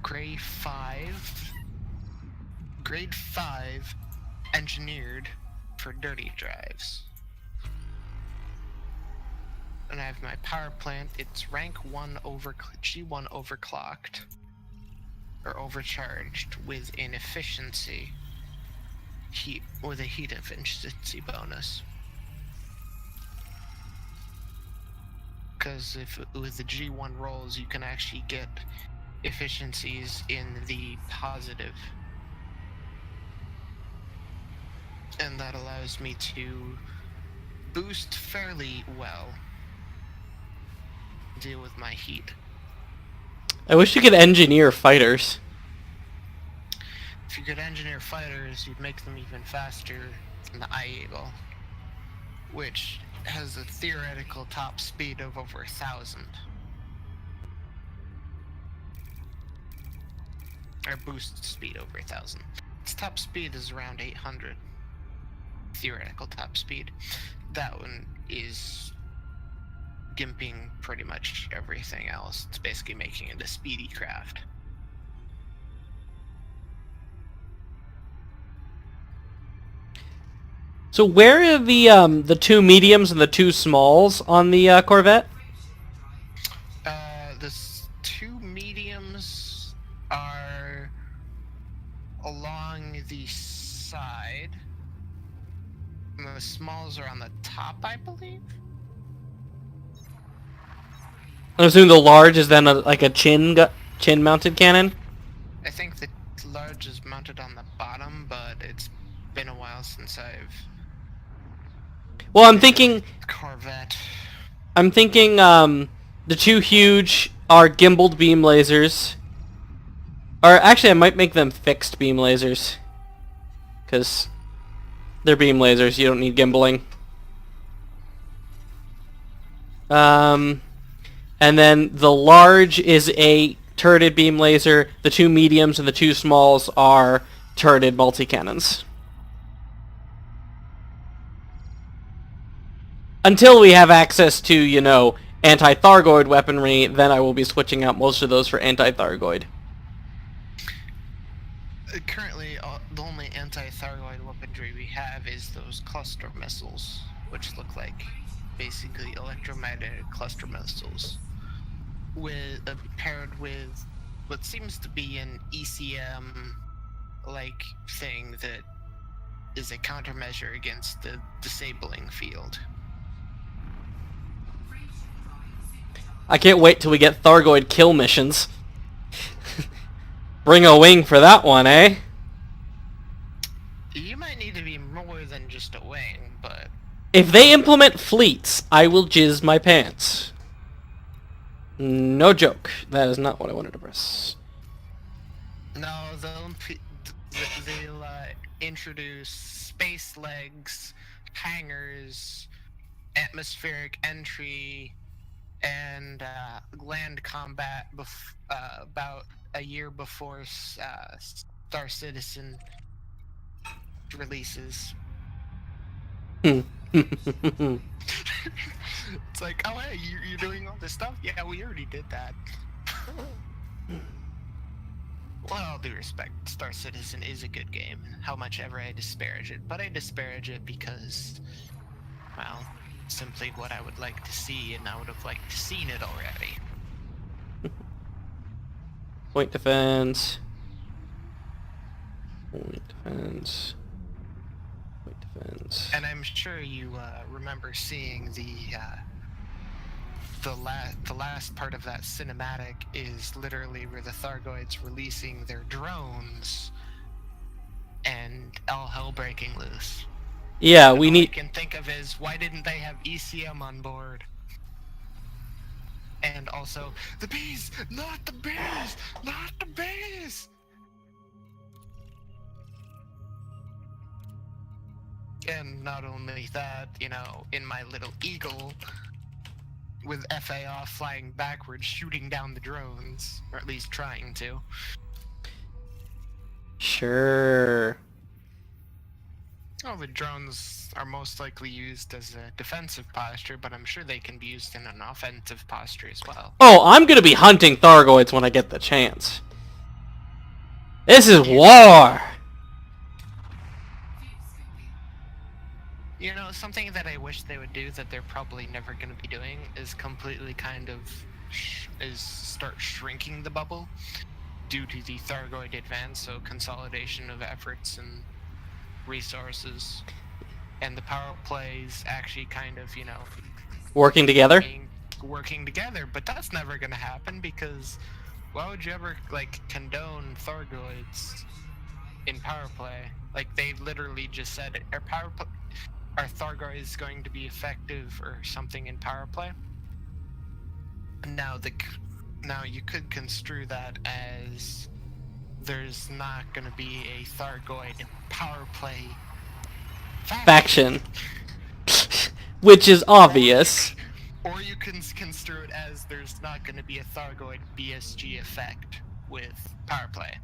grade 5 engineered for dirty drives. And I have my power plant. It's rank 1 G1 overclocked or overcharged with an efficiency heat efficiency bonus. Because with the G1 rolls, you can actually get efficiencies in the positive. And that allows me to boost fairly well. Deal with my heat. I wish you could engineer fighters. If you could engineer fighters, you'd make them even faster than the Eagle, which has a theoretical top speed of over 1,000. Or boost speed over 1,000. Its top speed is around 800. Theoretical top speed. That one is gimping pretty much everything else. It's basically making it a speedy craft. So where are the 2 mediums and the 2 smalls on the Corvette? The 2 mediums are along the side. And the smalls are on the top, I believe. I'm assuming the large is then like a chin-mounted cannon. I think the large is mounted on the bottom, but it's been a while since I've. Well, I'm thinking Corvette. I'm thinking the 2 huge are gimbaled beam lasers. Or actually, I might make them fixed beam lasers, because they're beam lasers. You don't need gimbaling. And then the large is a turreted beam laser. The 2 mediums and the 2 smalls are turreted multi-cannons. Until we have access to, you know, anti-Thargoid weaponry, then I will be switching out most of those for anti-Thargoid. Currently, the only anti-Thargoid weaponry we have is those cluster missiles, which look like basically electromagnetic cluster missiles, paired with what seems to be an ECM-like thing that is a countermeasure against the disabling field. I can't wait till we get Thargoid kill missions. Bring a wing for that one, eh? You might need to be more than just a wing, but... If they implement fleets, I will jizz my pants. No joke. That is not what I wanted to press. No, they'll introduce space legs, hangars, atmospheric entry, and land combat about a year before Star Citizen releases. It's like, oh hey, you're doing all this stuff? Yeah, we already did that. Well, all due respect, Star Citizen is a good game, how much ever I disparage it. But I disparage it because, well, simply what I would like to see, and I would have liked to seen it already. Point defense. Point defense. Point defense. And I'm sure you remember seeing the last part of that cinematic is literally where the Thargoids releasing their drones and all hell breaking loose. Yeah, and we all need... I can think of is, why didn't they have ECM on board? And also, the bees! Not the bees! Not the bees! And not only that, you know, in my little eagle, with FA off flying backwards, shooting down the drones, or at least trying to. Sure. Oh, the drones are most likely used as a defensive posture, but I'm sure they can be used in an offensive posture as well. Oh, I'm gonna be hunting Thargoids when I get the chance. This is war! You know, something that I wish they would do that they're probably never going to be doing is completely kind of start shrinking the bubble due to the Thargoid advance, so consolidation of efforts and resources, and the power plays actually kind of, you know, Working together? Working together, but that's never going to happen because why would you ever, like, condone Thargoids in power play? Like, they literally just said it. Are Thargoids going to be effective or something in power play? Now you could construe that as there's not going to be a Thargoid power play Faction. Which is obvious. Or you can construe it as there's not going to be a Thargoid BSG effect with power play.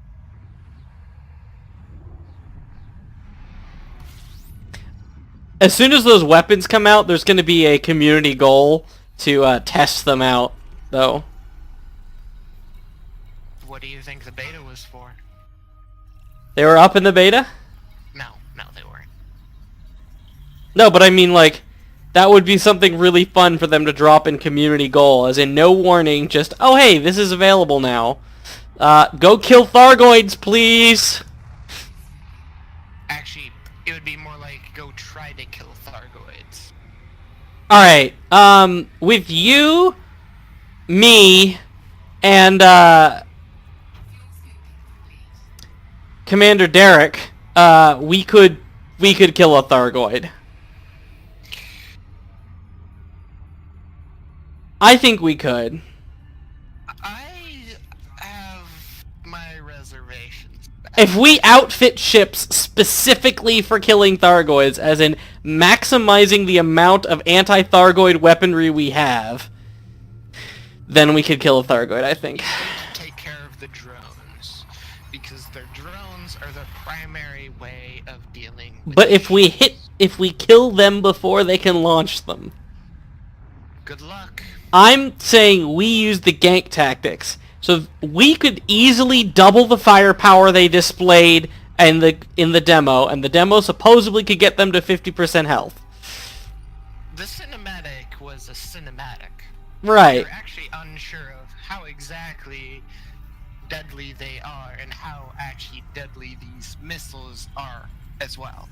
As soon as those weapons come out, there's going to be a community goal to test them out, though. What do you think the beta was for? They were up in the beta? No, they weren't. No, but I mean, like, that would be something really fun for them to drop in community goal, as in no warning, just, oh hey, this is available now. Go kill Thargoids, please! Actually, it would be more like, go try to kill Thargoids. Alright, with you, me, and, Commander Derek, we could kill a Thargoid. I think we could. I have my reservations. If we outfit ships specifically for killing Thargoids, as in maximizing the amount of anti-Thargoid weaponry we have, then we could kill a Thargoid, I think. Take care of the drones, because their drones are the primary way of dealing with But if we kill them before they can launch them. Good luck. I'm saying we use the gank tactics. So we could easily double the firepower they displayed in the demo, and the demo supposedly could get them to 50% health. The cinematic was a cinematic. Right. We're actually unsure of how exactly deadly they are and how actually deadly these missiles are as well.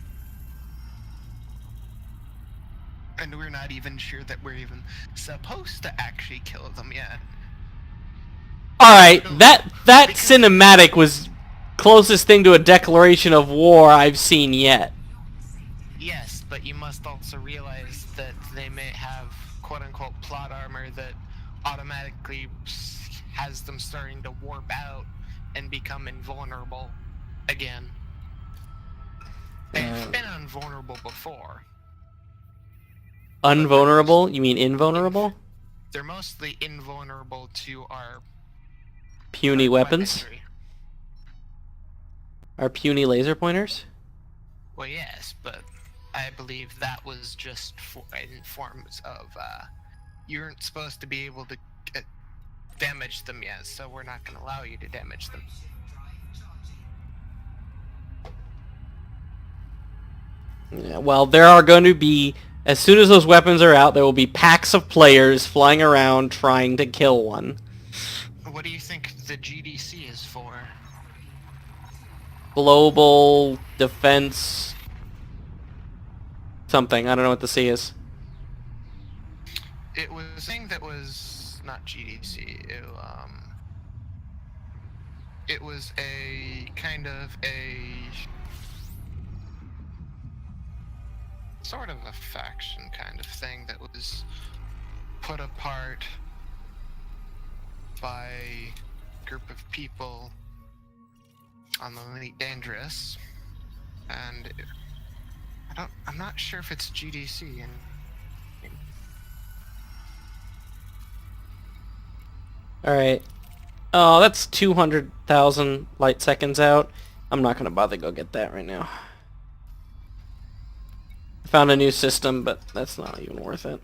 And we're not even sure that we're even supposed to actually kill them yet. Alright, that cinematic was closest thing to a declaration of war I've seen yet. Yes, but you must also realize that they may have quote-unquote plot armor that automatically has them starting to warp out and become invulnerable again. They've been invulnerable before. Unvulnerable? You mean invulnerable? They're mostly invulnerable to our Puny weapons? weaponry. Our puny laser pointers? Well, yes, but I believe that was just in forms of, you weren't supposed to be able to damage them yet, so we're not going to allow you to damage them. Yeah, well, there are going to be, as soon as those weapons are out, there will be packs of players flying around trying to kill one. What do you think the GDC is for? Global Defense... something. I don't know what the C is. It was a thing that was not GDC. It was a kind of a sort of a faction kind of thing that was put apart by a group of people on the Elite Dangerous, and I'm not sure if it's GDC. Alright. Oh, that's 200,000 light seconds out. I'm not gonna bother to go get that right now. I found a new system, but that's not even worth it.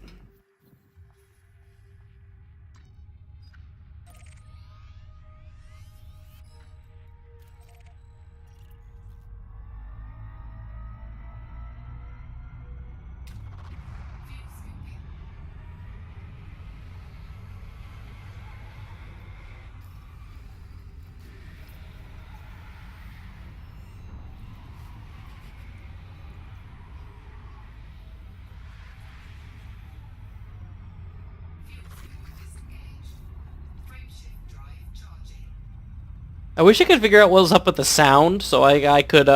I wish I could figure out what was up with the sound, so I could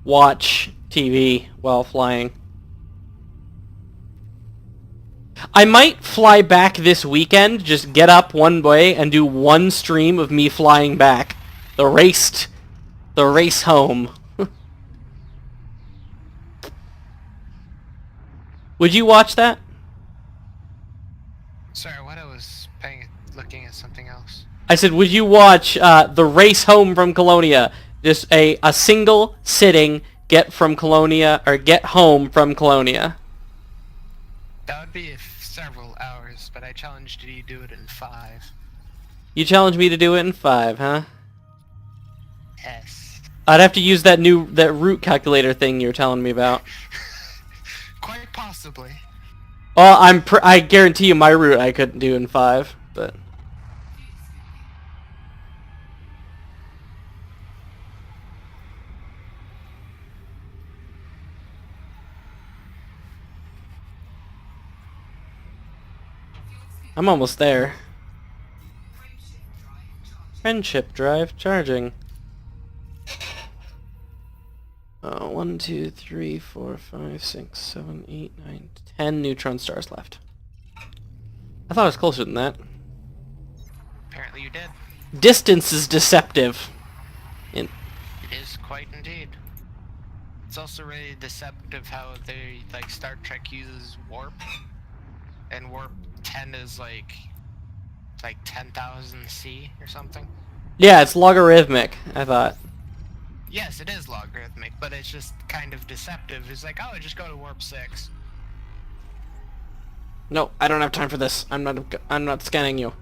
watch TV while flying. I might fly back this weekend, just get up one way and do one stream of me flying back. The race home. Would you watch that? Sorry, what? I was looking at something else. I said, would you watch the race home from Colonia? Just a single sitting get from Colonia, or get home from Colonia. That would be several hours, but I challenged you to do it in 5. You challenged me to do it in 5, huh? Yes. I'd have to use that route calculator thing you're telling me about. Quite possibly. Well, I guarantee you my route I couldn't do in 5, but... I'm almost there. Friendship drive charging. 1, 2, 3, 4, 5, 6, 7, 8, 9, 10 neutron stars left. I thought it was closer than that. Apparently you did. Distance is deceptive. It is quite indeed. It's also really deceptive how they, like, Star Trek uses warp, and warp 10 is like 10,000 C or something. Yeah, it's logarithmic, I thought. Yes, it is logarithmic, but it's just kind of deceptive. It's like, oh, just go to warp 6. No, I don't have time for this. I'm not scanning you.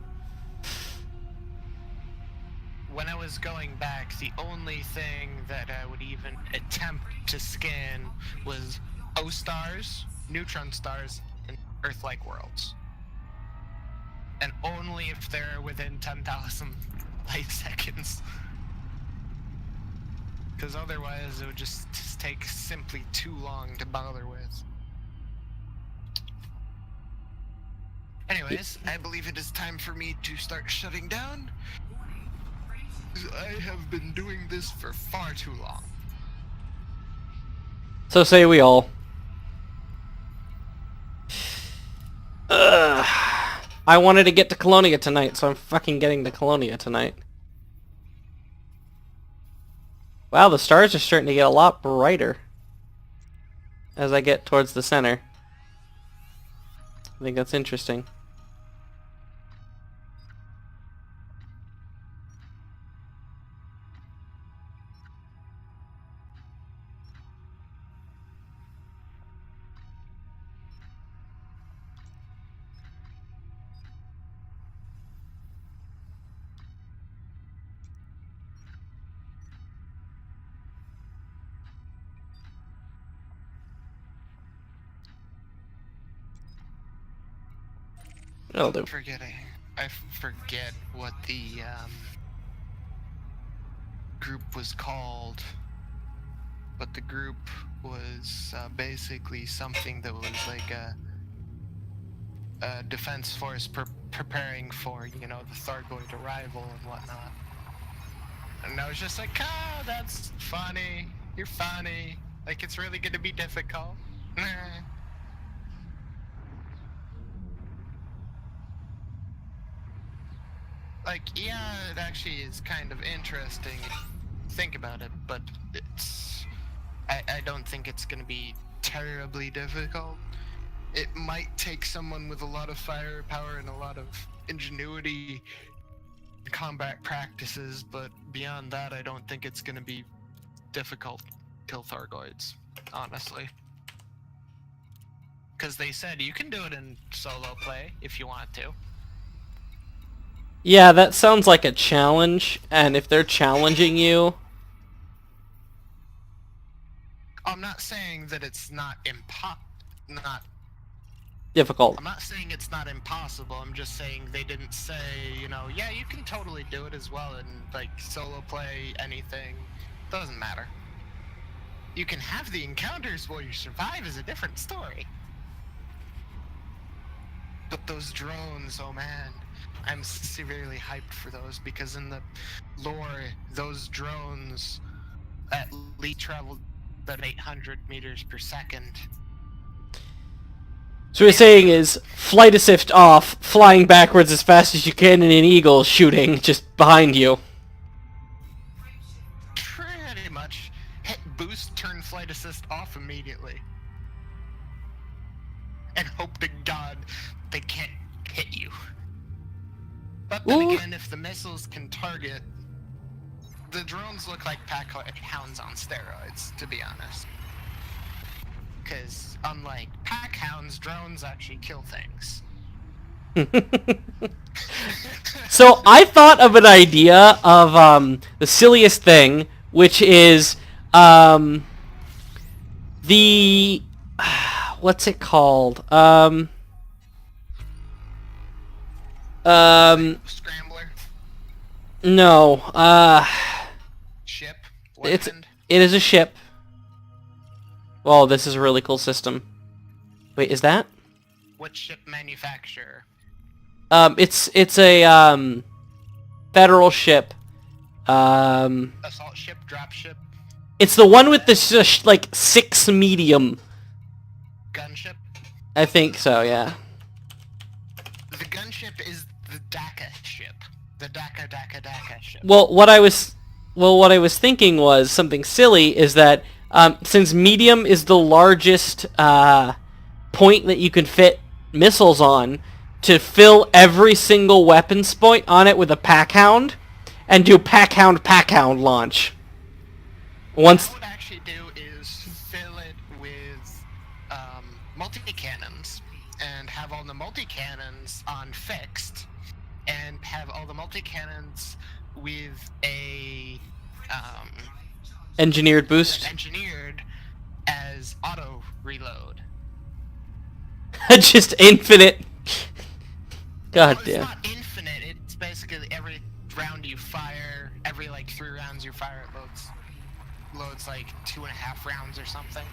When I was going back, the only thing that I would even attempt to scan was O-stars, neutron stars, and Earth-like worlds. And only if they're within 10,000 light seconds. Because otherwise it would just take simply too long to bother with. Anyways, I believe it is time for me to start shutting down. I have been doing this for far too long. So say we all. Ugh. I wanted to get to Colonia tonight, so I'm fucking getting to Colonia tonight. Wow, the stars are starting to get a lot brighter as I get towards the center. I think that's interesting. It'll do. I forget what the group was called, but the group was basically something that was like a defense force preparing for, you know, the Thargoid arrival and whatnot. And I was just like, ah, that's funny. You're funny. Like, it's really gonna be difficult. Like, yeah, it actually is kind of interesting if you think about it, but it's... I don't think it's gonna be terribly difficult. It might take someone with a lot of firepower and a lot of ingenuity combat practices, but beyond that, I don't think it's gonna be difficult to kill Thargoids, honestly. Because they said you can do it in solo play if you want to. Yeah, that sounds like a challenge, and if they're challenging you... I'm not saying that it's not difficult. I'm not saying it's not impossible, I'm just saying they didn't say, you know, yeah, you can totally do it as well in, like, solo play, anything. Doesn't matter. You can have the encounters while you survive is a different story. But those drones, oh man, I'm severely hyped for those, because in the lore, those drones at least traveled at 800 meters per second. So what you're saying is, flight assist off, flying backwards as fast as you can in an eagle, shooting just behind you. Pretty much. Hit boost, turn flight assist off immediately. And hope to God they can't hit you. But then again, if the missiles can target, the drones look like pack hounds on steroids, to be honest. Because unlike pack hounds, drones actually kill things. So I thought of an idea of the silliest thing, which is the what's it called? Scrambler. No. Ship. It is a ship. Well, this is a really cool system. Wait, is that? What ship manufacturer? It's a federal ship. Assault ship, drop ship. It's the one with the like 6 medium. Gunship. I think so, yeah. The gunship is the DACA ship. The DACA ship. Well, what I was thinking was something silly is that since medium is the largest point that you can fit missiles on, to fill every single weapons point on it with a pack hound, and do pack hound launch. Once. What I would actually do is fill it with multi-cannons, and have all the multi-cannons on fixed, and have all the multi-cannons with a engineered boost. Engineered as auto reload. Just infinite. God damn. It's not infinite. It's basically every round you fire, every like 3 rounds you fire, it loads like 2.5 rounds or something.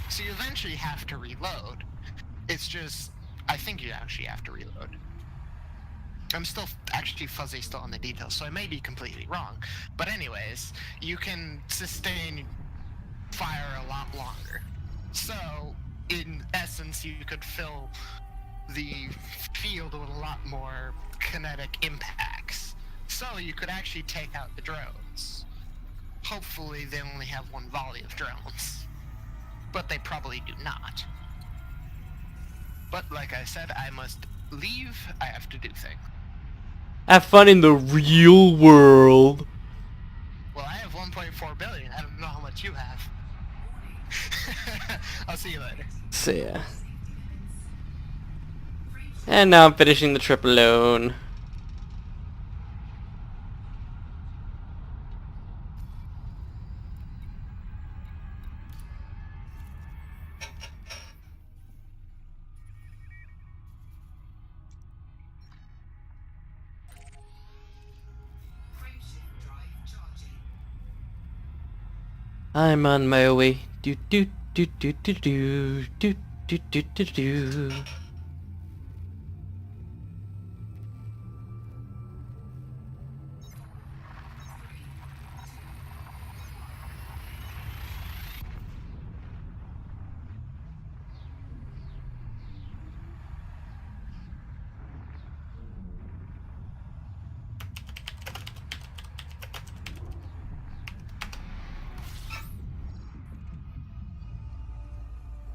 So you eventually have to reload. It's just, I think you actually have to reload. I'm still actually fuzzy still on the details, so I may be completely wrong. But anyways, you can sustain fire a lot longer. So, in essence, you could fill the field with a lot more kinetic impacts. So you could actually take out the drones. Hopefully they only have one volley of drones. But they probably do not. But like I said, I must leave. I have to do things. Have fun in the real world. Well, I have 1.4 billion. I don't know how much you have. I'll see you later. See ya. And now I'm finishing the trip alone. I'm on my way. Do do do do do do do do do do do.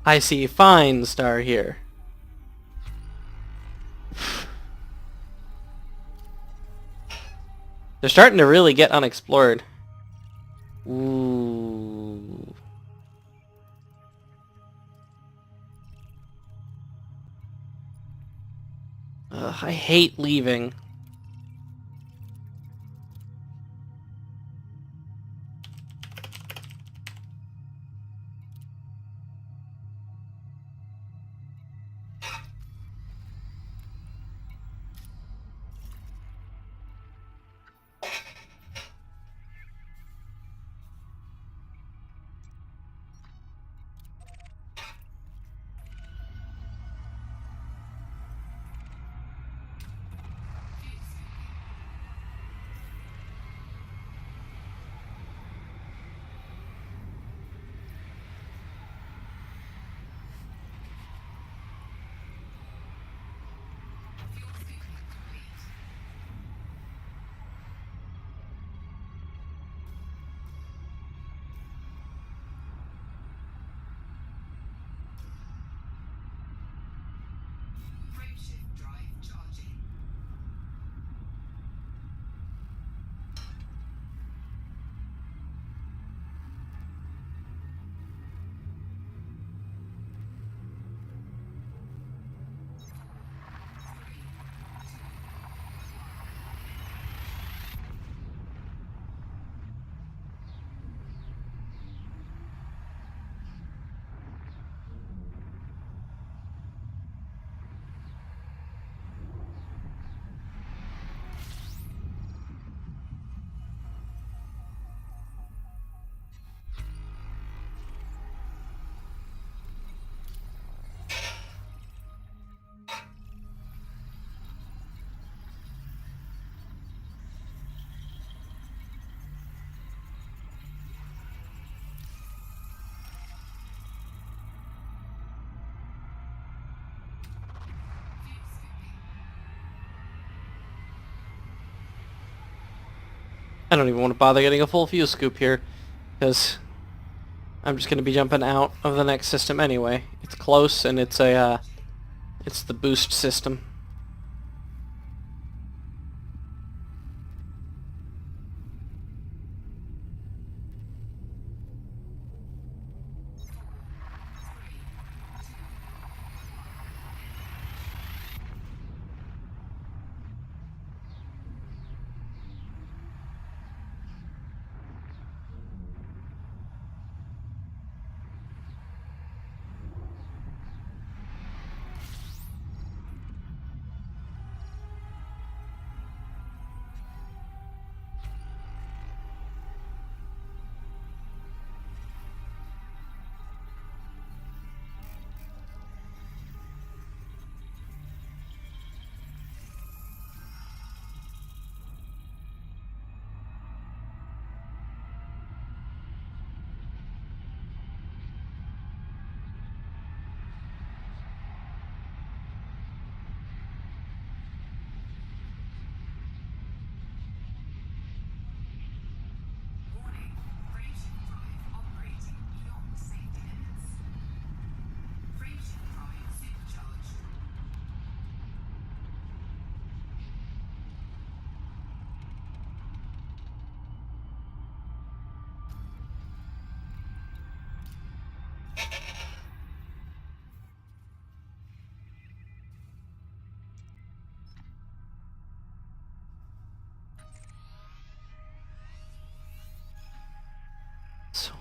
I see a fine star here. They're starting to really get unexplored. Ooh. Ugh, I hate leaving. I don't even want to bother getting a full fuel scoop here, because I'm just going to be jumping out of the next system anyway. It's close, and it's it's the boost system.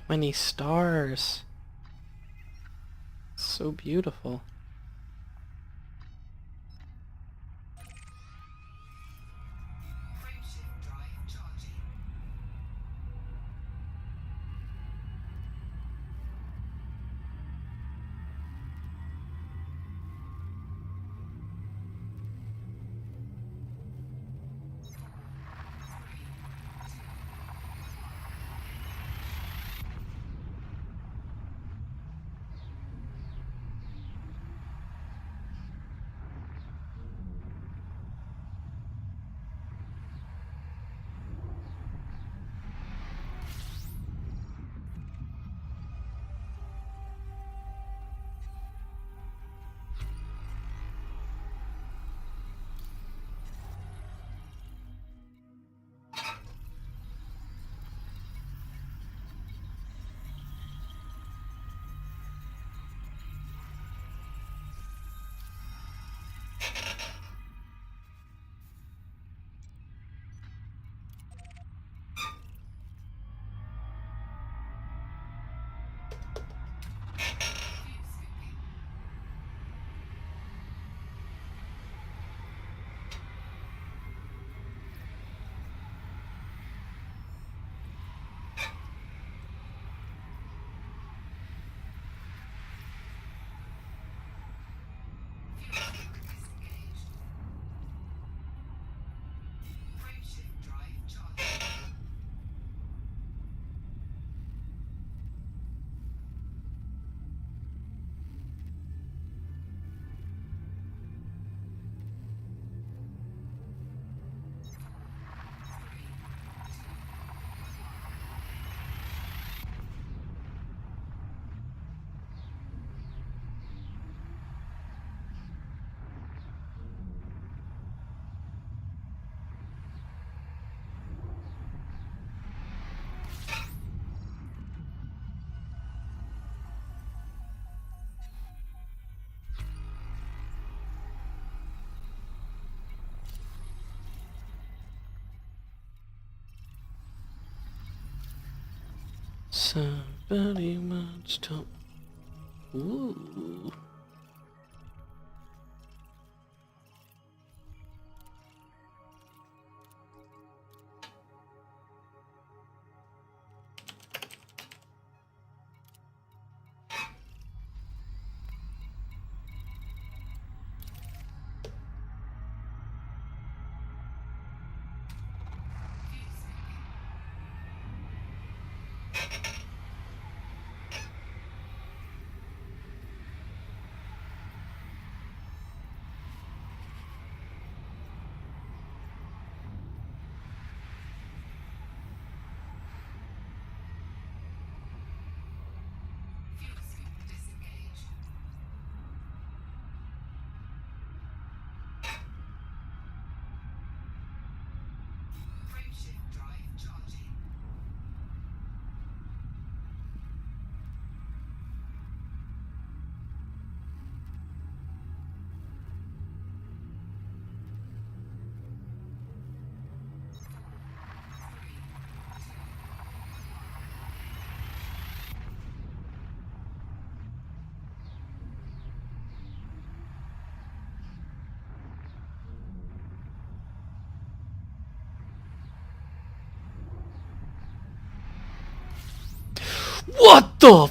many stars. So beautiful. Somebody wants to... Ooh. What the?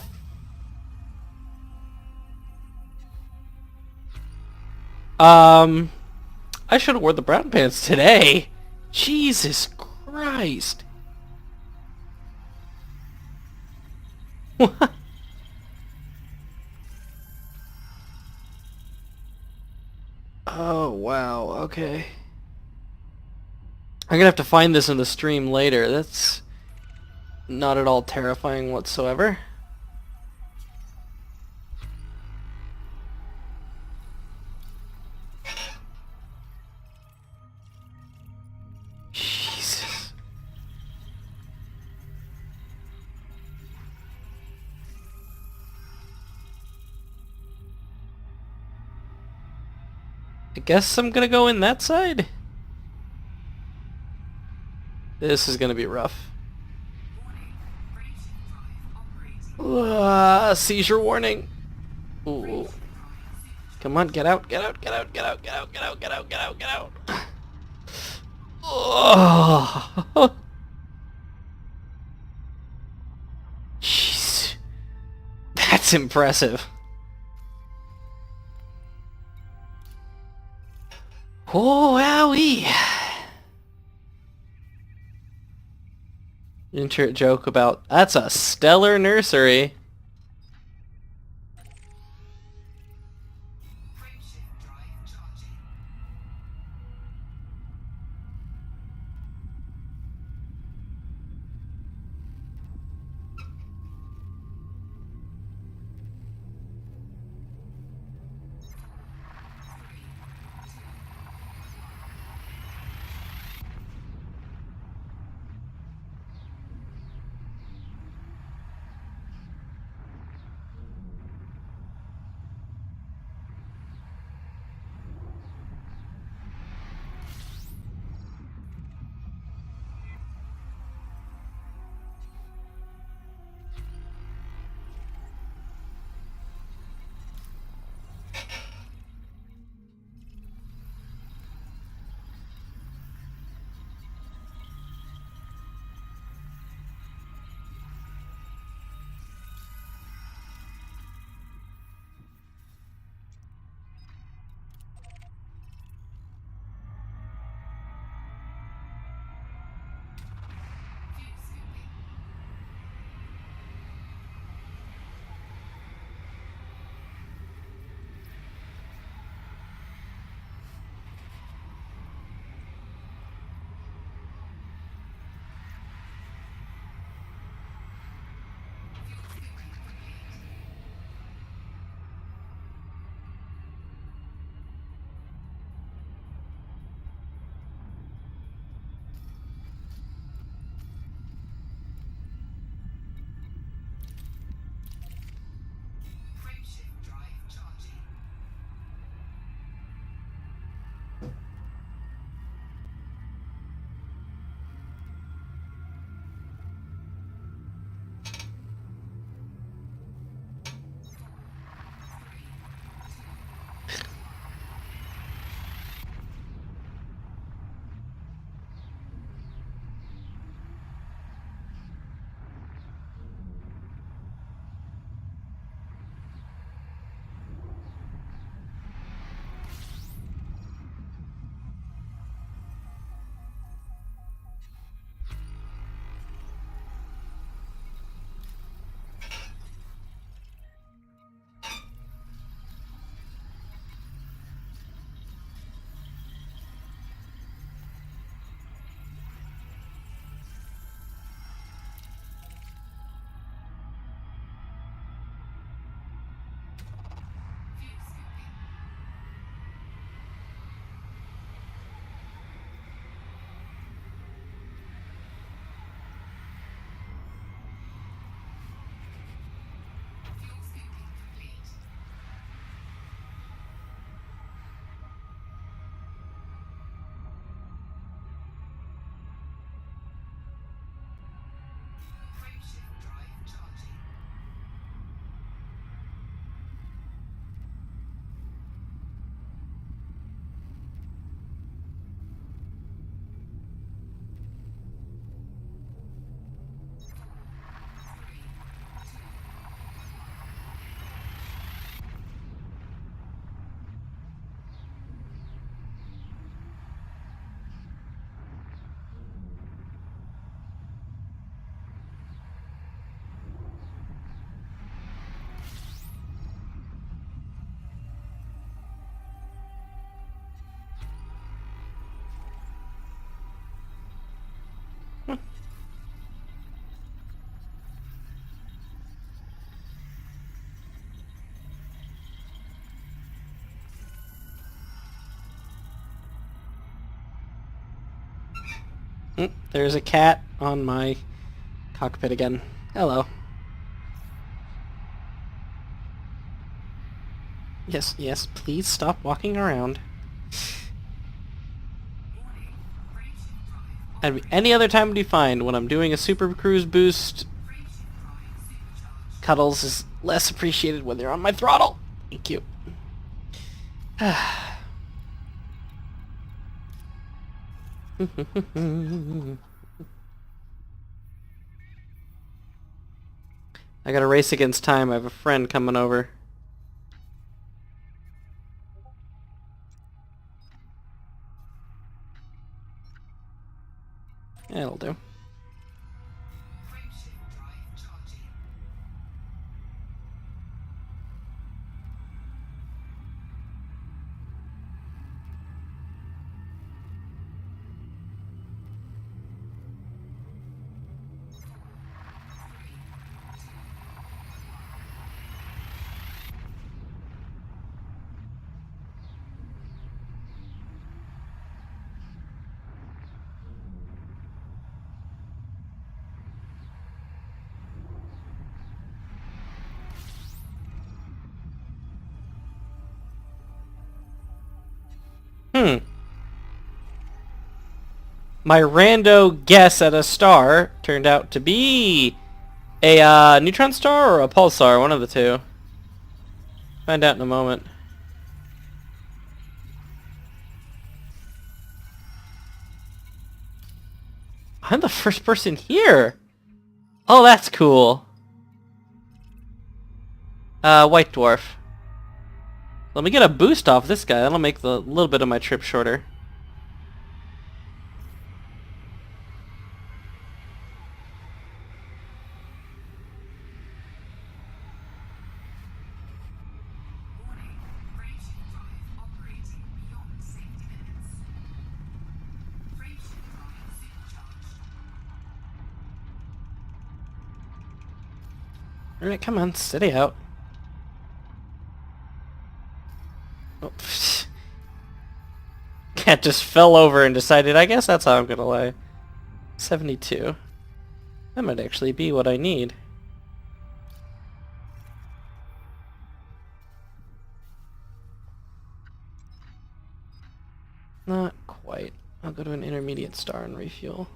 I should have worn the brown pants today. Jesus Christ. What? Oh, wow, okay. I'm gonna have to find this in the stream later. That's not at all terrifying whatsoever. Jesus. I guess I'm gonna go in that side. This is gonna be rough. Seizure warning. Ooh. Come on, get out, get out, get out, get out, get out, get out, get out, get out, get out. Oh. Jeez. That's impressive. Oh, wowie. Insert joke about, that's a stellar nursery. There's a cat on my cockpit again. Hello. Yes, yes, please stop walking around. And any other time would be fine when I'm doing a super cruise boost. Cuddles is less appreciated when they're on my throttle. Thank you. I gotta race against time. I have a friend coming over. Yeah, it'll do. My rando guess at a star turned out to be a neutron star or a pulsar, one of the two. Find out in a moment. I'm the first person here. Oh, that's cool. White dwarf. Let me get a boost off this guy. That'll make the little bit of my trip shorter. Alright, come on, steady out. Oh, cat just fell over and decided, I guess that's how I'm gonna lay. 72. That might actually be what I need. Not quite. I'll go to an intermediate star and refuel.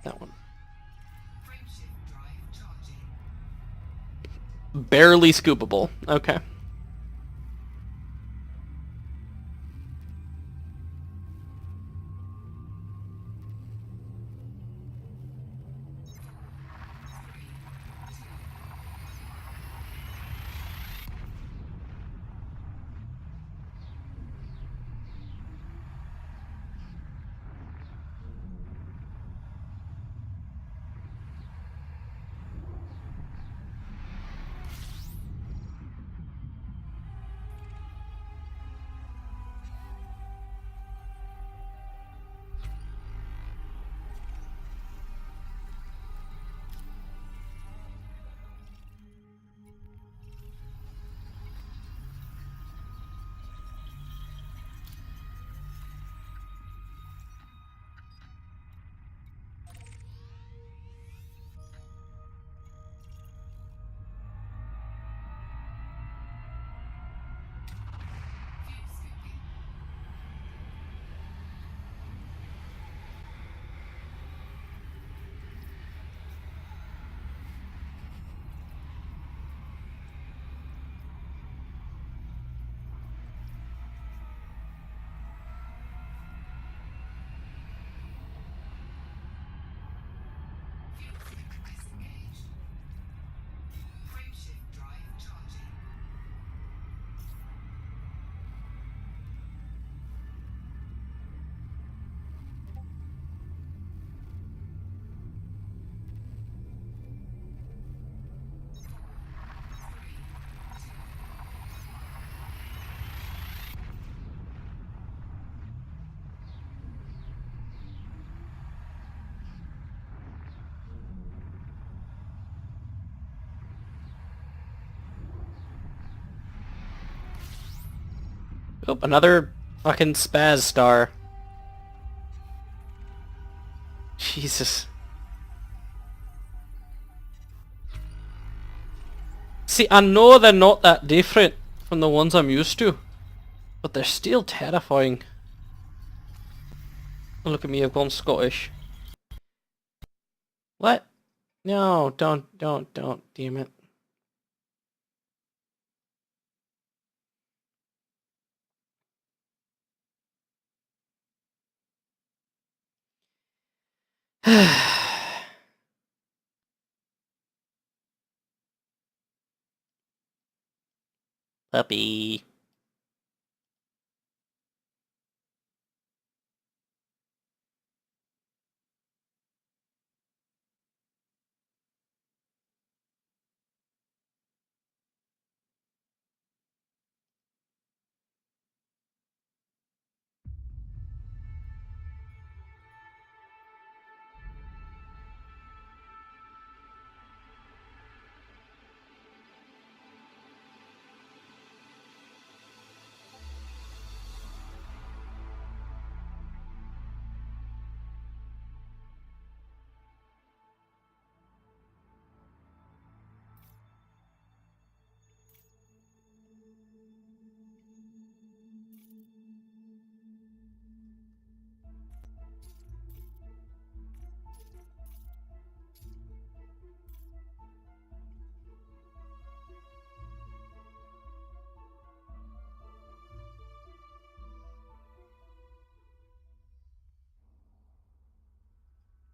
That one. Barely scoopable. Okay. Oh, another fucking spaz star. Jesus. See, I know they're not that different from the ones I'm used to, but they're still terrifying. Look at me, I've gone Scottish. What? No, don't, damn it. Puppy.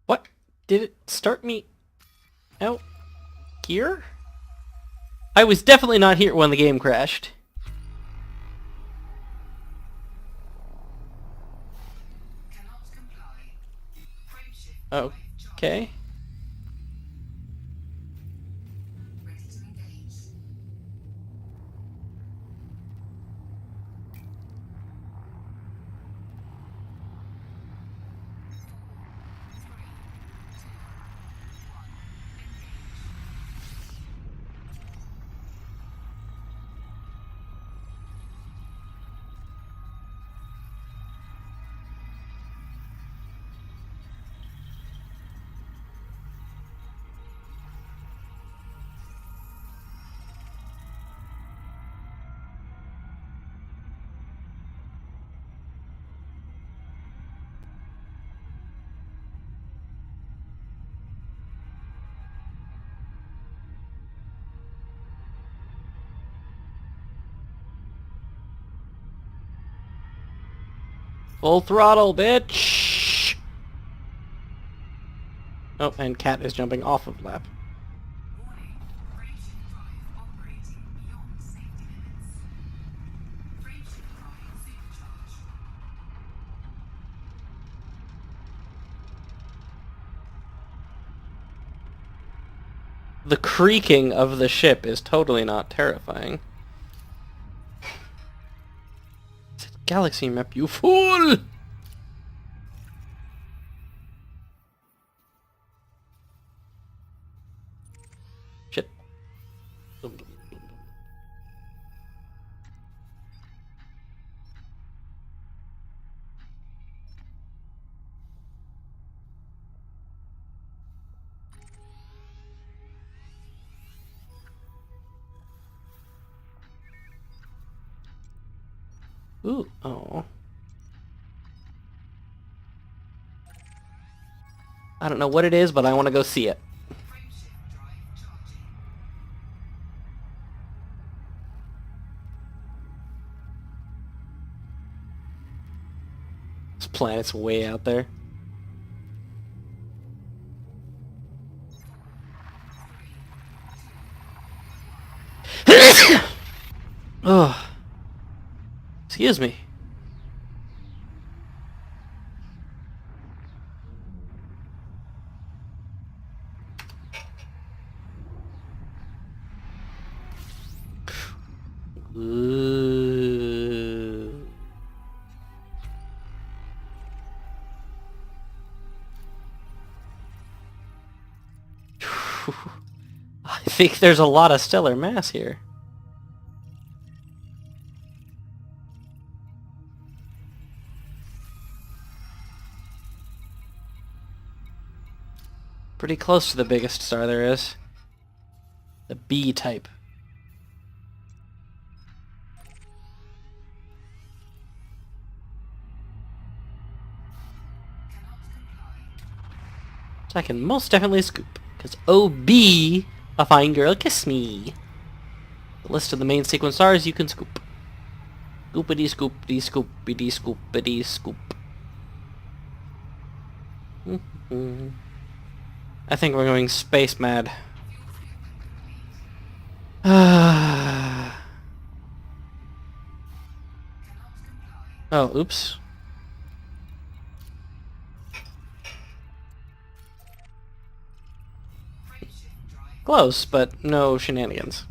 What? Did it start me out here? I was definitely not here when the game crashed. Okay. Full throttle, bitch! Oh, and Cat is jumping off of lap. The creaking of the ship is totally not terrifying. It's a galaxy map, you fool! Shit. Ooh, oh. I don't know what it is, but I want to go see it. This planet's way out there. Oh. Excuse me. Ooh. I think there's a lot of stellar mass here. Pretty close to the biggest star there is. The B type. So I can most definitely scoop. Because OB, a fine girl, kiss me. The list of the main sequence stars you can scoop. Scoopity scoopity scoopity scoopity scoop. I think we're going space mad. Oh, oops. Close, but no shenanigans.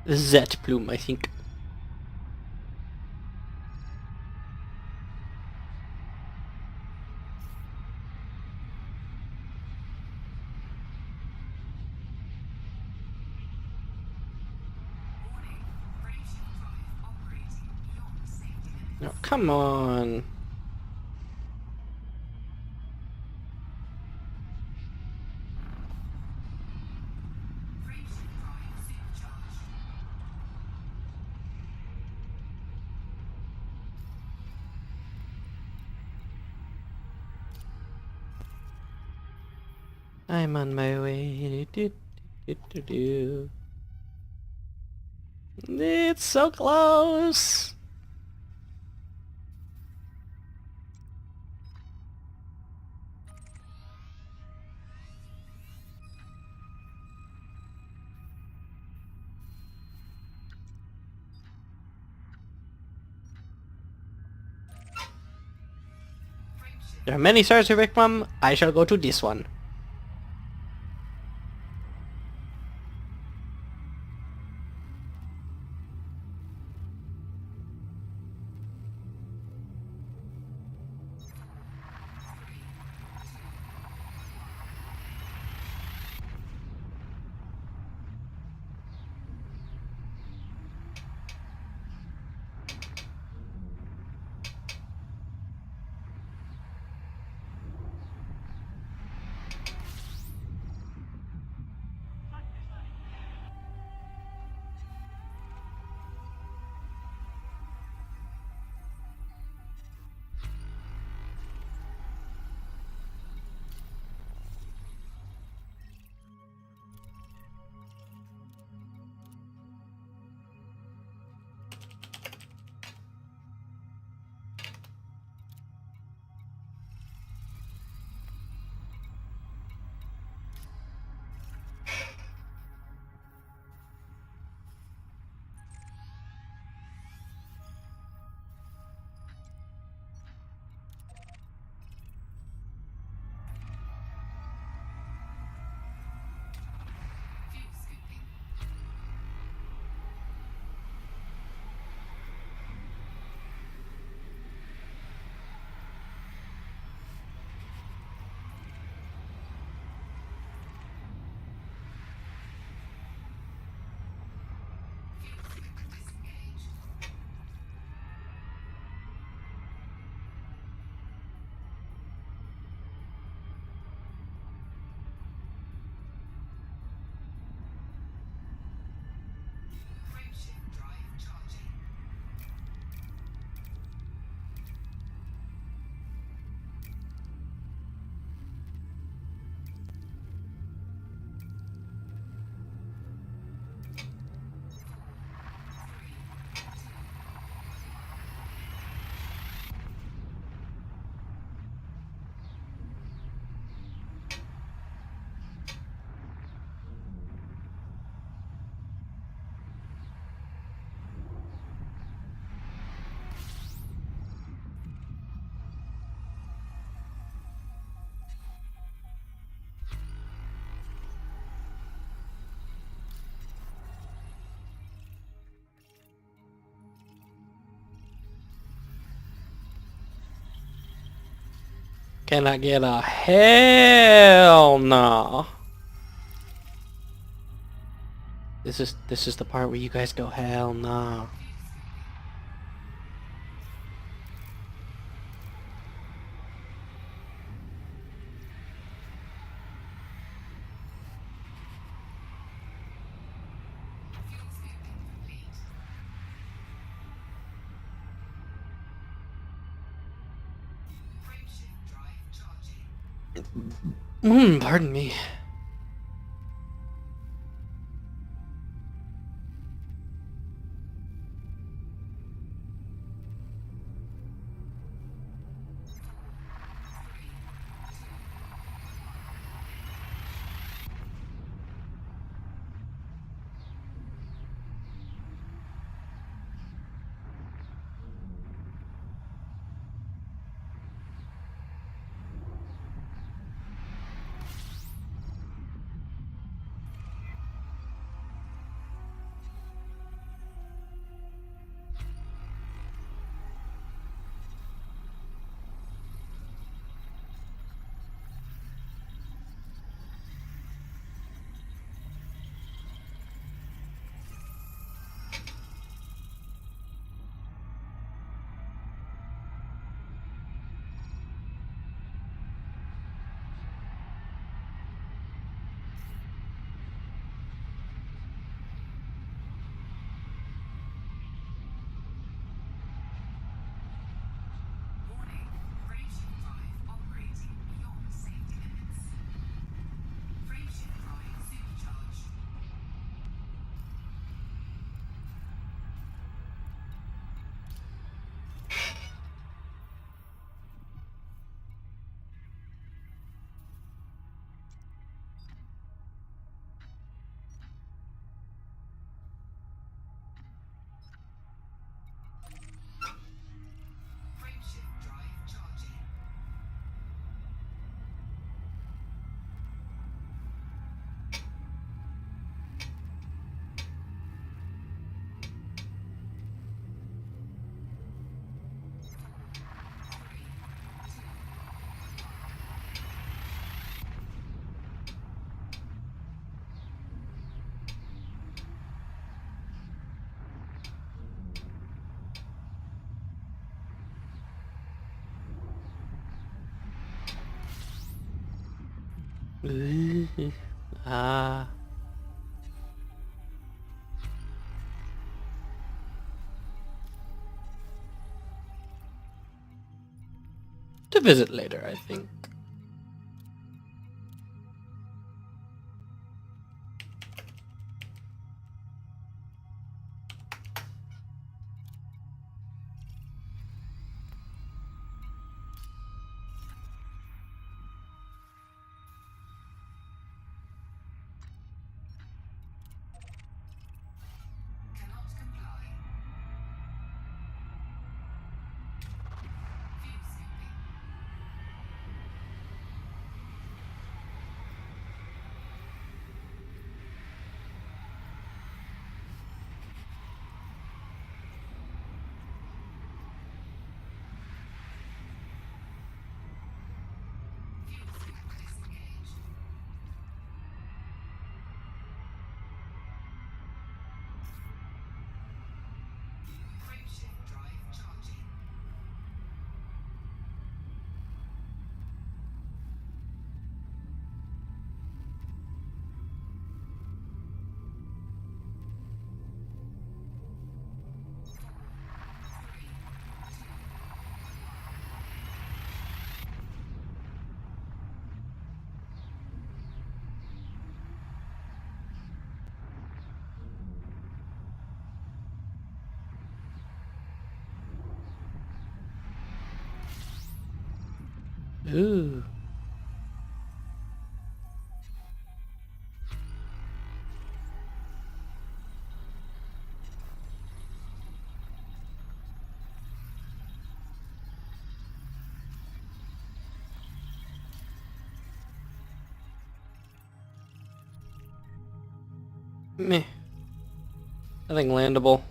Z plume, I think. No, come on. I'm on my way. It's so close. There are many stars to pick from. I shall go to this one. Can I get a hell no? This is the part where you guys go hell no. Pardon me. Ah. To visit later, I think. Ooh. Meh. Nothing landable.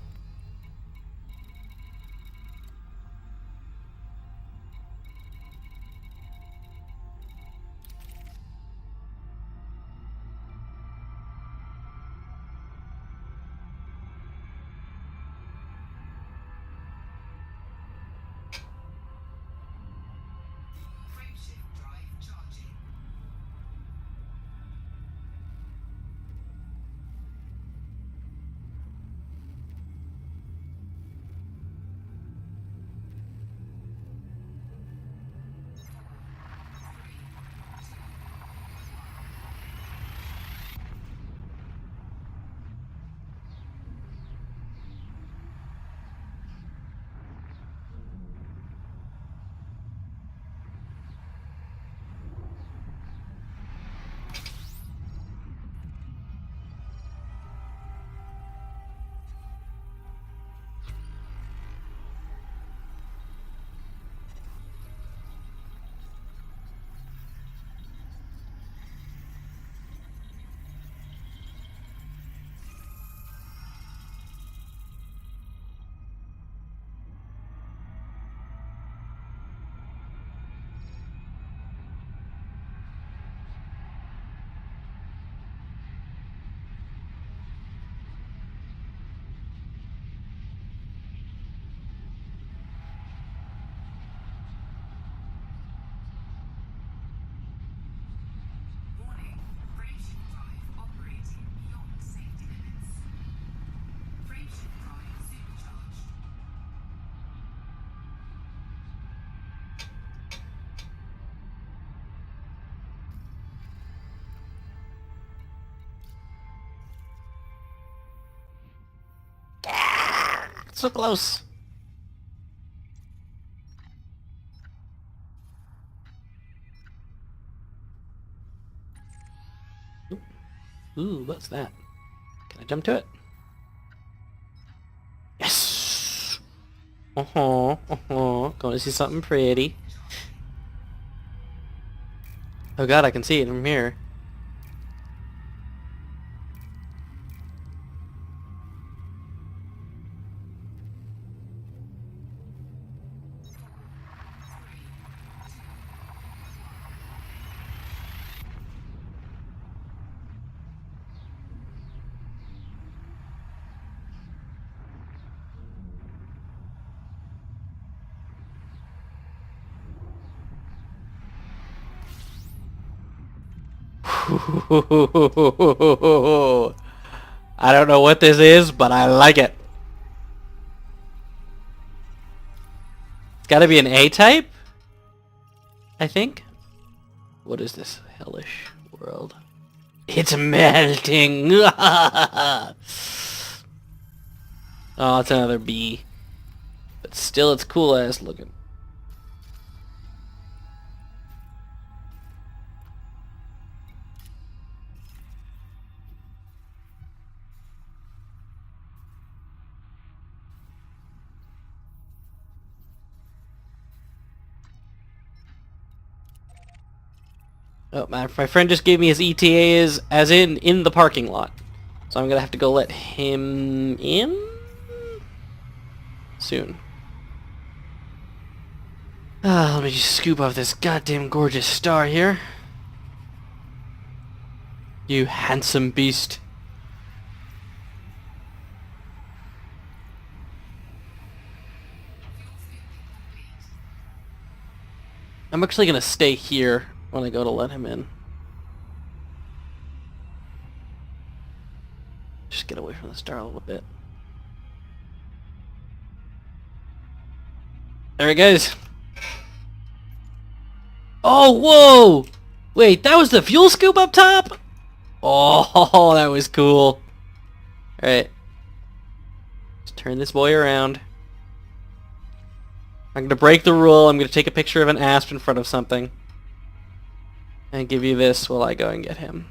So close. Ooh, what's that? Can I jump to it? Yes! Uh-huh, uh-huh. Going to see something pretty. Oh god, I can see it from here. I don't know what this is, but I like it. It's gotta be an A-type? I think? What is this hellish world? It's melting! Oh, it's another B. But still, it's cool ass looking. Oh, my friend just gave me his ETAs as in the parking lot. So I'm gonna have to go let him in soon. Let me just scoop off this goddamn gorgeous star here. You handsome beast. I'm actually gonna stay here when I go to let him in. Just get away from the star a little bit. There it goes. Oh, whoa! Wait, that was the fuel scoop up top? Oh, that was cool. Alright. Let's turn this boy around. I'm gonna break the rule. I'm gonna take a picture of an asp in front of something. And give you this while I go and get him.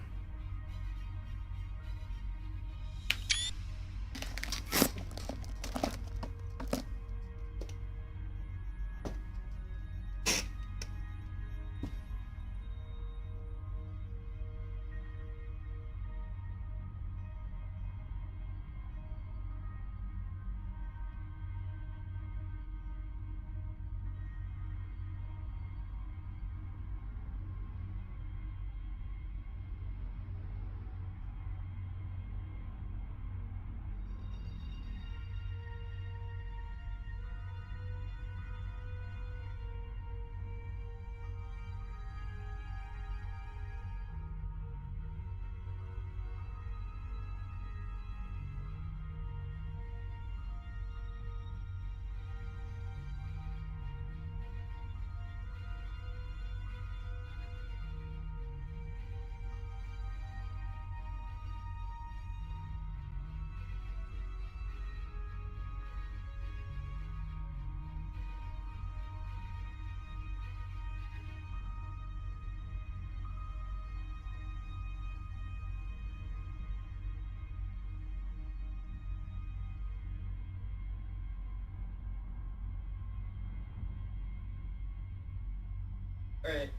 Alright.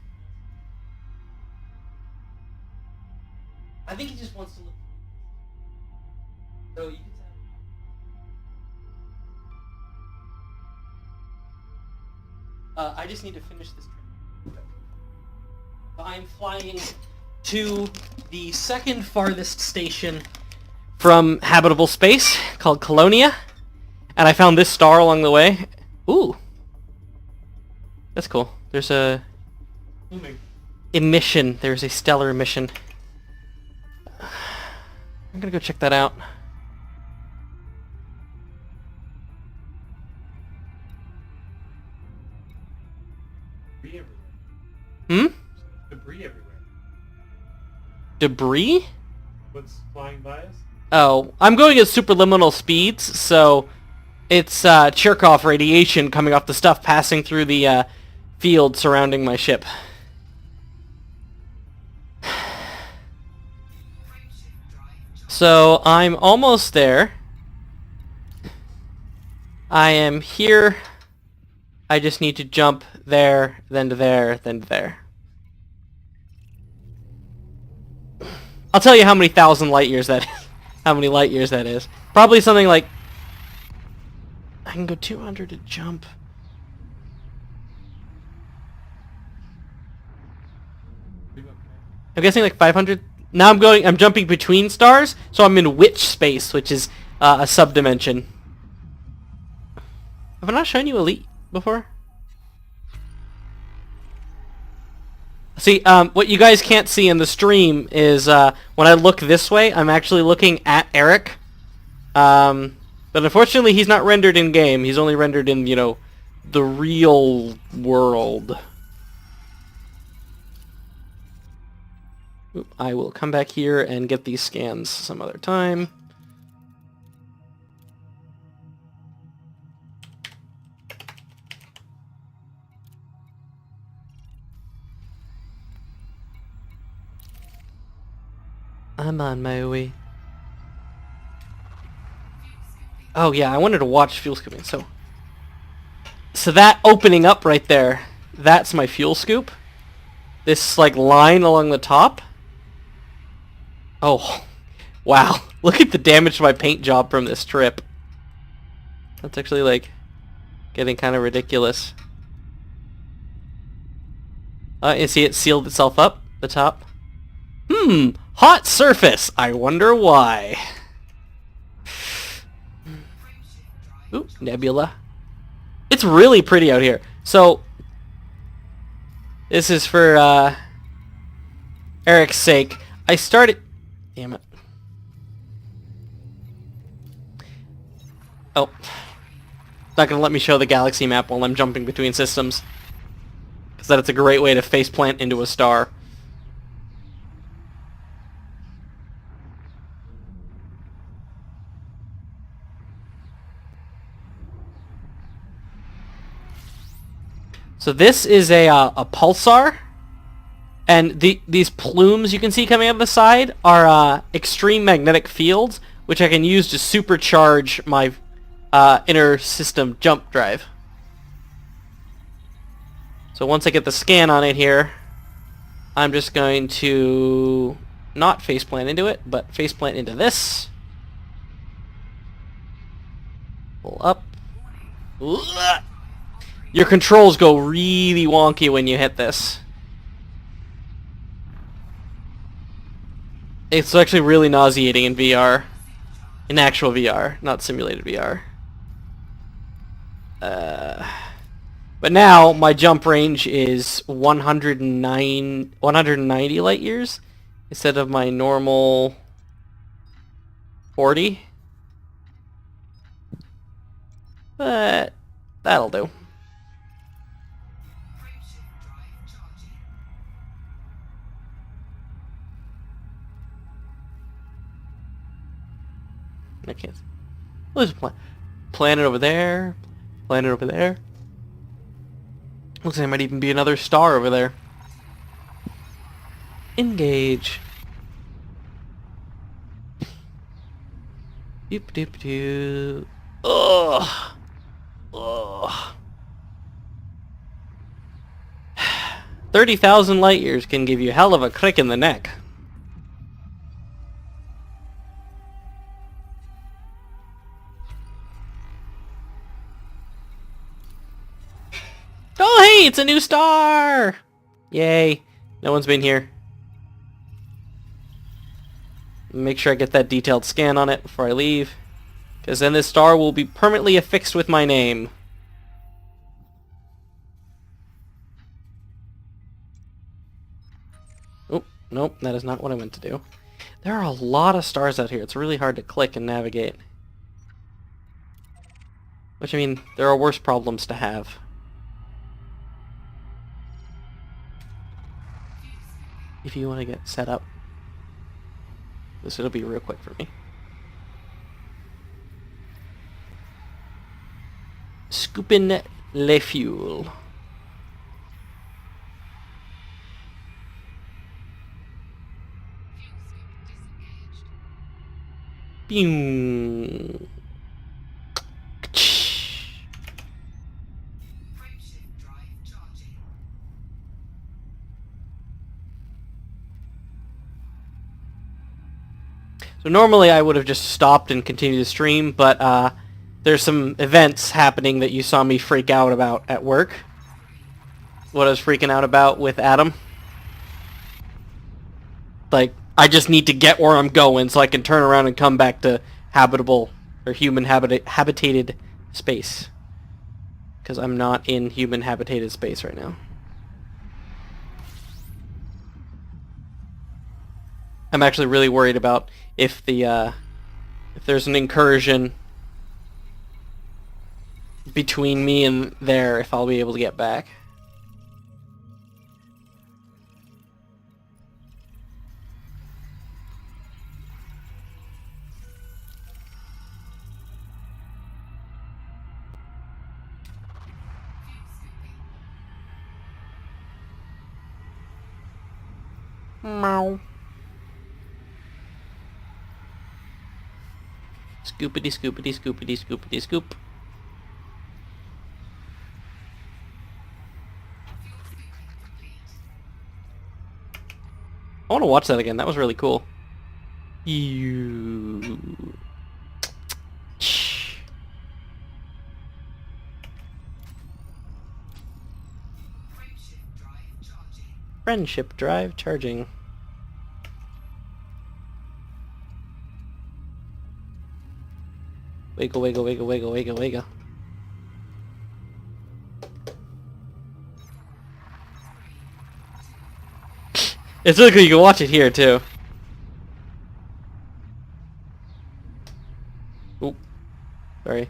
I think he just wants to look. So you can tell. I just need to finish this trip. I'm flying to the second farthest station from habitable space, called Colonia, and I found this star along the way. Ooh. That's cool. There's a emission. There's a stellar emission. I'm gonna go check that out. Hmm? Debris everywhere. Debris? What's flying by us? Oh, I'm going at superliminal speeds, so It's Cherenkov radiation coming off the stuff passing through the field surrounding my ship. So I'm almost there. I am here. I just need to jump there, then to there, then to there. I'll tell you how many thousand light years that is. How many light years that is. Probably something like... I can go 200 to jump. I'm guessing like 500. Now I'm jumping between stars, so I'm in witch space, which is a subdimension. Have I not shown you Elite before? See, what you guys can't see in the stream is when I look this way, I'm actually looking at Eric. But unfortunately, he's not rendered in game. He's only rendered in, you know, the real world. Oop, I will come back here and get these scans some other time. I'm on my way. Oh yeah, I wanted to watch fuel scooping. So that opening up right there, that's my fuel scoop. This like line along the top. Oh, wow. Look at the damage to my paint job from this trip. That's actually like getting kind of ridiculous. You see it sealed itself up, the top. Hot surface. I wonder why. Ooh, nebula. It's really pretty out here. So, this is for Eric's sake. I started... Damn it. Oh. It's not going to let me show the galaxy map while I'm jumping between systems. Because that's a great way to faceplant into a star. So this is a pulsar, and these plumes you can see coming out of the side are extreme magnetic fields, which I can use to supercharge my inner system jump drive. So once I get the scan on it here, I'm just going to not faceplant into it, but faceplant into this. Pull up. Your controls go really wonky when you hit this. It's actually really nauseating in VR. In actual VR, not simulated VR. But now my jump range is 190 light years instead of my normal 40. But that'll do. I can't see. There's a planet over there. Planet over there. Looks like there might even be another star over there. Engage. Doop doop doop. Ugh. Ugh. 30,000 light years can give you a hell of a crick in the neck. Oh, hey, it's a new star! Yay. No one's been here. Make sure I get that detailed scan on it before I leave, because then this star will be permanently affixed with my name. Oh, nope, that is not what I meant to do. There are a lot of stars out here. It's really hard to click and navigate. Which, I mean, there are worse problems to have. If you want to get set up. This will be real quick for me. Scooping le fuel. Pew. So normally I would have just stopped and continued the stream, but there's some events happening that you saw me freak out about at work. What I was freaking out about with Adam. Like, I just need to get where I'm going so I can turn around and come back to habitable or human habitated space. Because I'm not in human habitated space right now. I'm actually really worried about if if there's an incursion between me and there, if I'll be able to get back. Meow. Scoopity scoopity scoopity scoopity scoop. I want to watch that again. That was really cool. You. Friendship drive charging. Wiggle, wiggle, wiggle, wiggle, wiggle, wiggle. It's really cool. You can watch it here too. Oop. Sorry.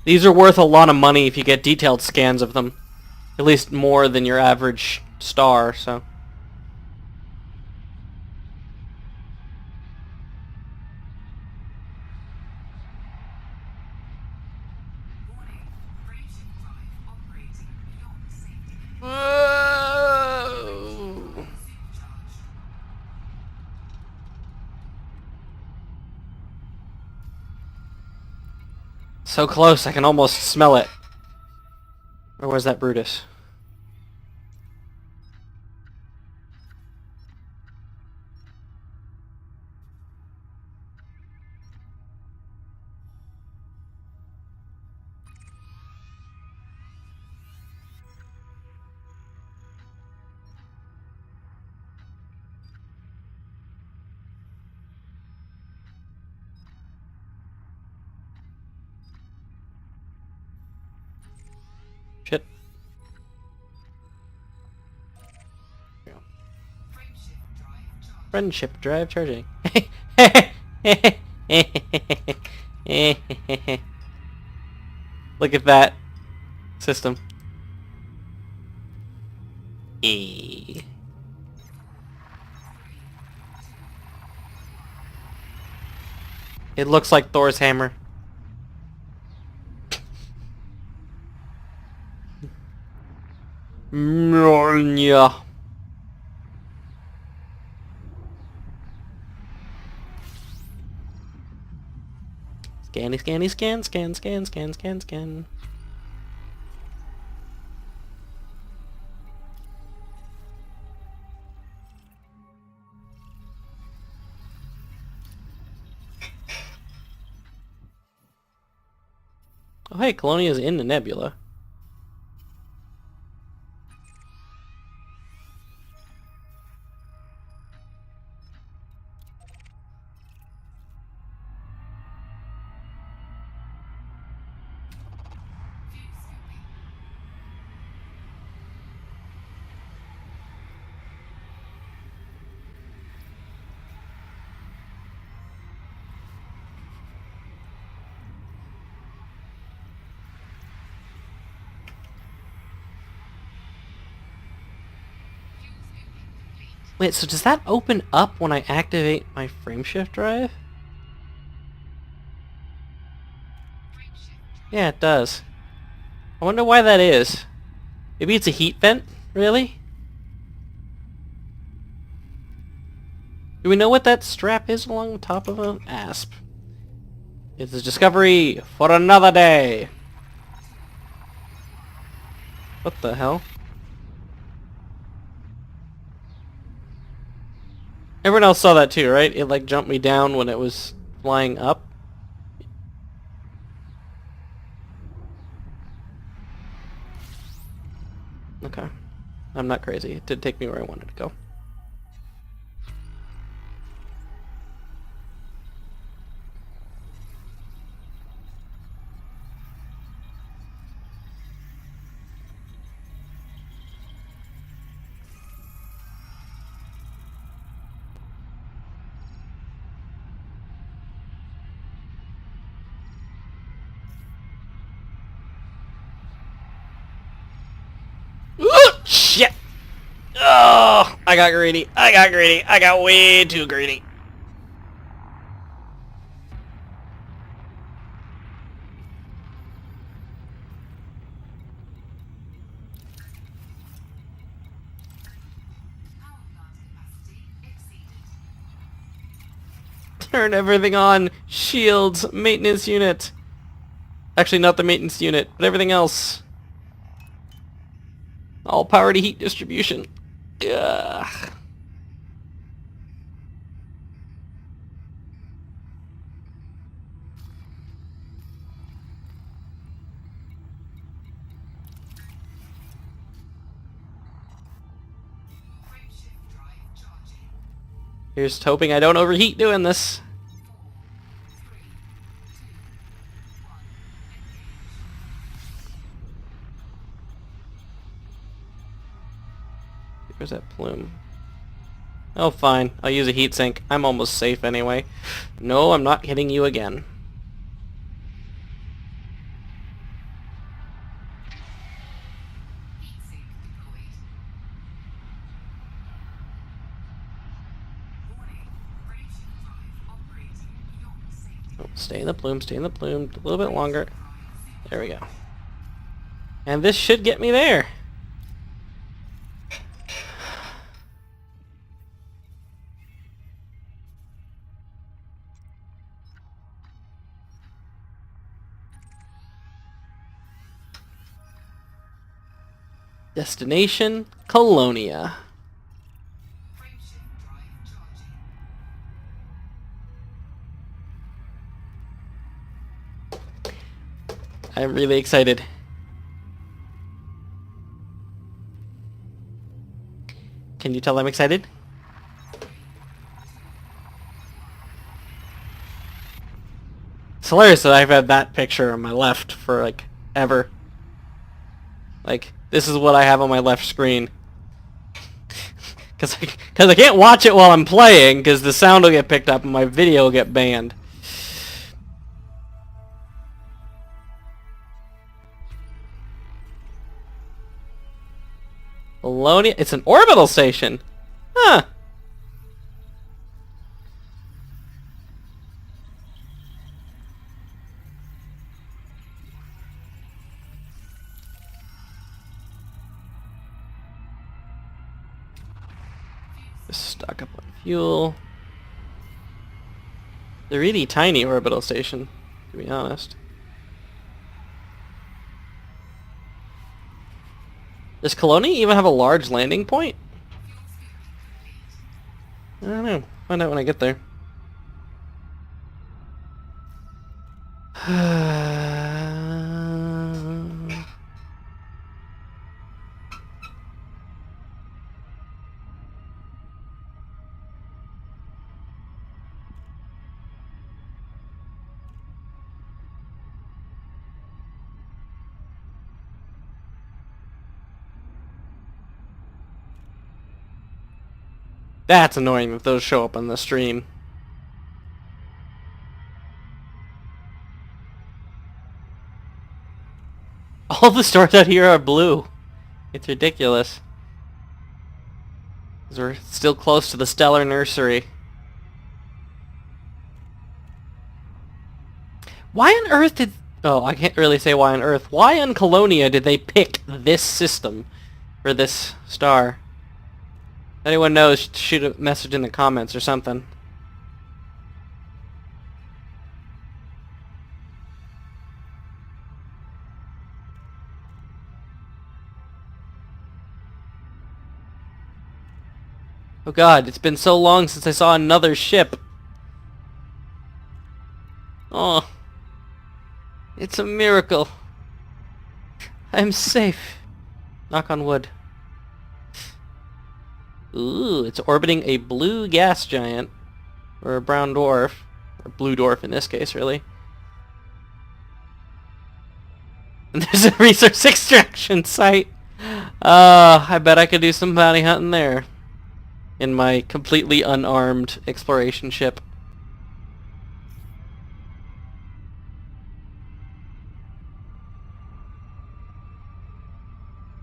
These are worth a lot of money if you get detailed scans of them. At least more than your average star, so. Whoa. So close, I can almost smell it. Or was that Brutus? Shit. Friendship drive charging. Look at that system. E. It looks like Thor's hammer. Mjolnir. Scanny, scanny, scan, scan, scan, scan, scan, scan. Oh hey, Colonia's in the nebula. Wait, so does that open up when I activate my frameshift drive? Yeah, it does. I wonder why that is. Maybe it's a heat vent? Really? Do we know what that strap is along the top of an asp? It's a discovery for another day. What the hell? Everyone else saw that too, right? It like jumped me down when it was flying up. Okay. I'm not crazy. It did take me where I wanted to go. Shit! Oh, I got greedy. I got greedy. I got way too greedy. Turn everything on. Shields. Maintenance unit. Actually, not the maintenance unit, but everything else. All power to heat distribution. Ugh. Here's hoping I don't overheat doing this. Where's that plume? Oh, fine. I'll use a heatsink. I'm almost safe anyway. No, I'm not hitting you again. Oh, stay in the plume, stay in the plume. A little bit longer. There we go. And this should get me there. Destination, Colonia. I'm really excited. Can you tell I'm excited? It's hilarious that I've had that picture on my left for like ever. Like, this is what I have on my left screen. Cause I can't watch it while I'm playing, because the sound will get picked up and my video will get banned. Colonia, it's an orbital station. Huh. Just stock up on fuel. They're really tiny orbital station, to be honest. Does Colonia even have a large landing point? I don't know. Find out when I get there. That's annoying that those show up on the stream. All the stars out here are blue. It's ridiculous. 'Cause we're still close to the stellar nursery. Why on Earth did... Oh, I can't really say why on Earth. Why on Colonia did they pick this system for this star? If anyone knows, shoot a message in the comments or something. Oh god, it's been so long since I saw another ship. Oh, it's a miracle. I'm safe. Knock on wood. Ooh, it's orbiting a blue gas giant. Or a brown dwarf. Or blue dwarf in this case, really. And there's a resource extraction site. I bet I could do some bounty hunting there. In my completely unarmed exploration ship.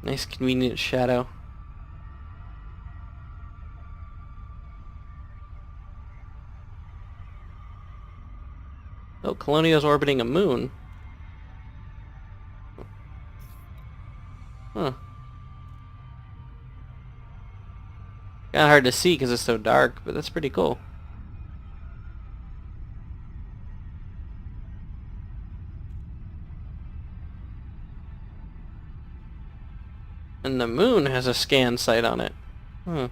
Nice convenient shadow. Oh, Colonia's orbiting a moon. Huh. Kinda hard to see because it's so dark, but that's pretty cool. And the moon has a scan site on it. Hmm.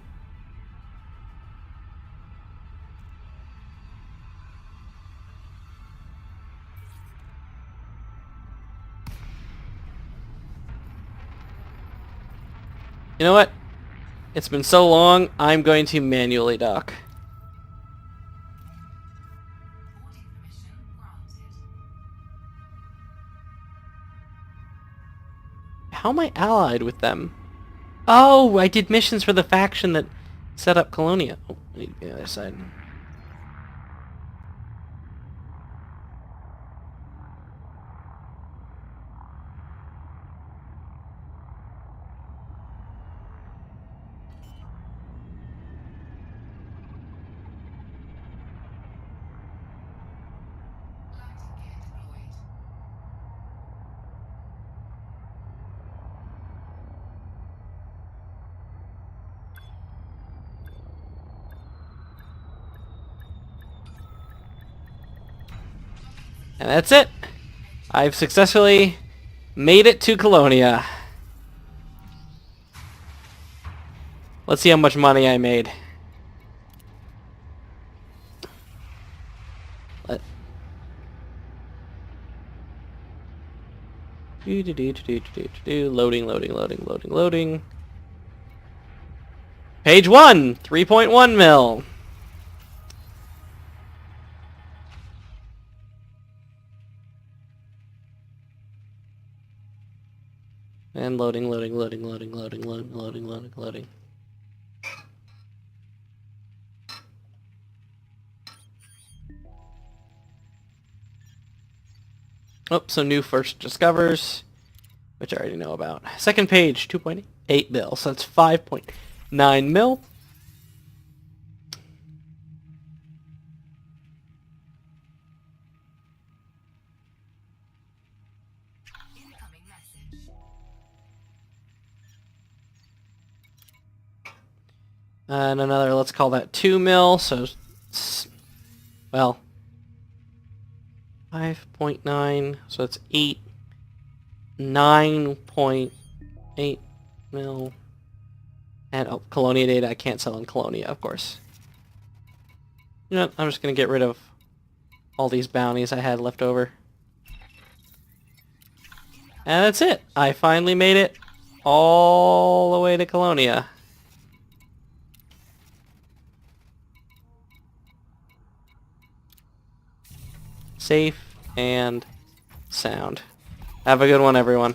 You know what? It's been so long, I'm going to manually dock. How am I allied with them? Oh, I did missions for the faction that set up Colonia. Oh, I need to be on the other side. And that's it. I've successfully made it to Colonia. Let's see how much money I made. Loading, loading, loading, loading, loading. Page 1, 3.1 mil. And loading, loading, loading, loading, loading, loading, loading, loading, loading. Oh, some new first discovers, which I already know about. Second page, 2.8 mil, so that's 5.9 mil. And another, let's call that 2 mil, so, well, 5.9, so it's 9.8 mil. And, oh, Colonia data I can't sell in Colonia, of course. You know what, I'm just going to get rid of all these bounties I had left over. And that's it. I finally made it all the way to Colonia. Safe and sound. Have a good one, everyone.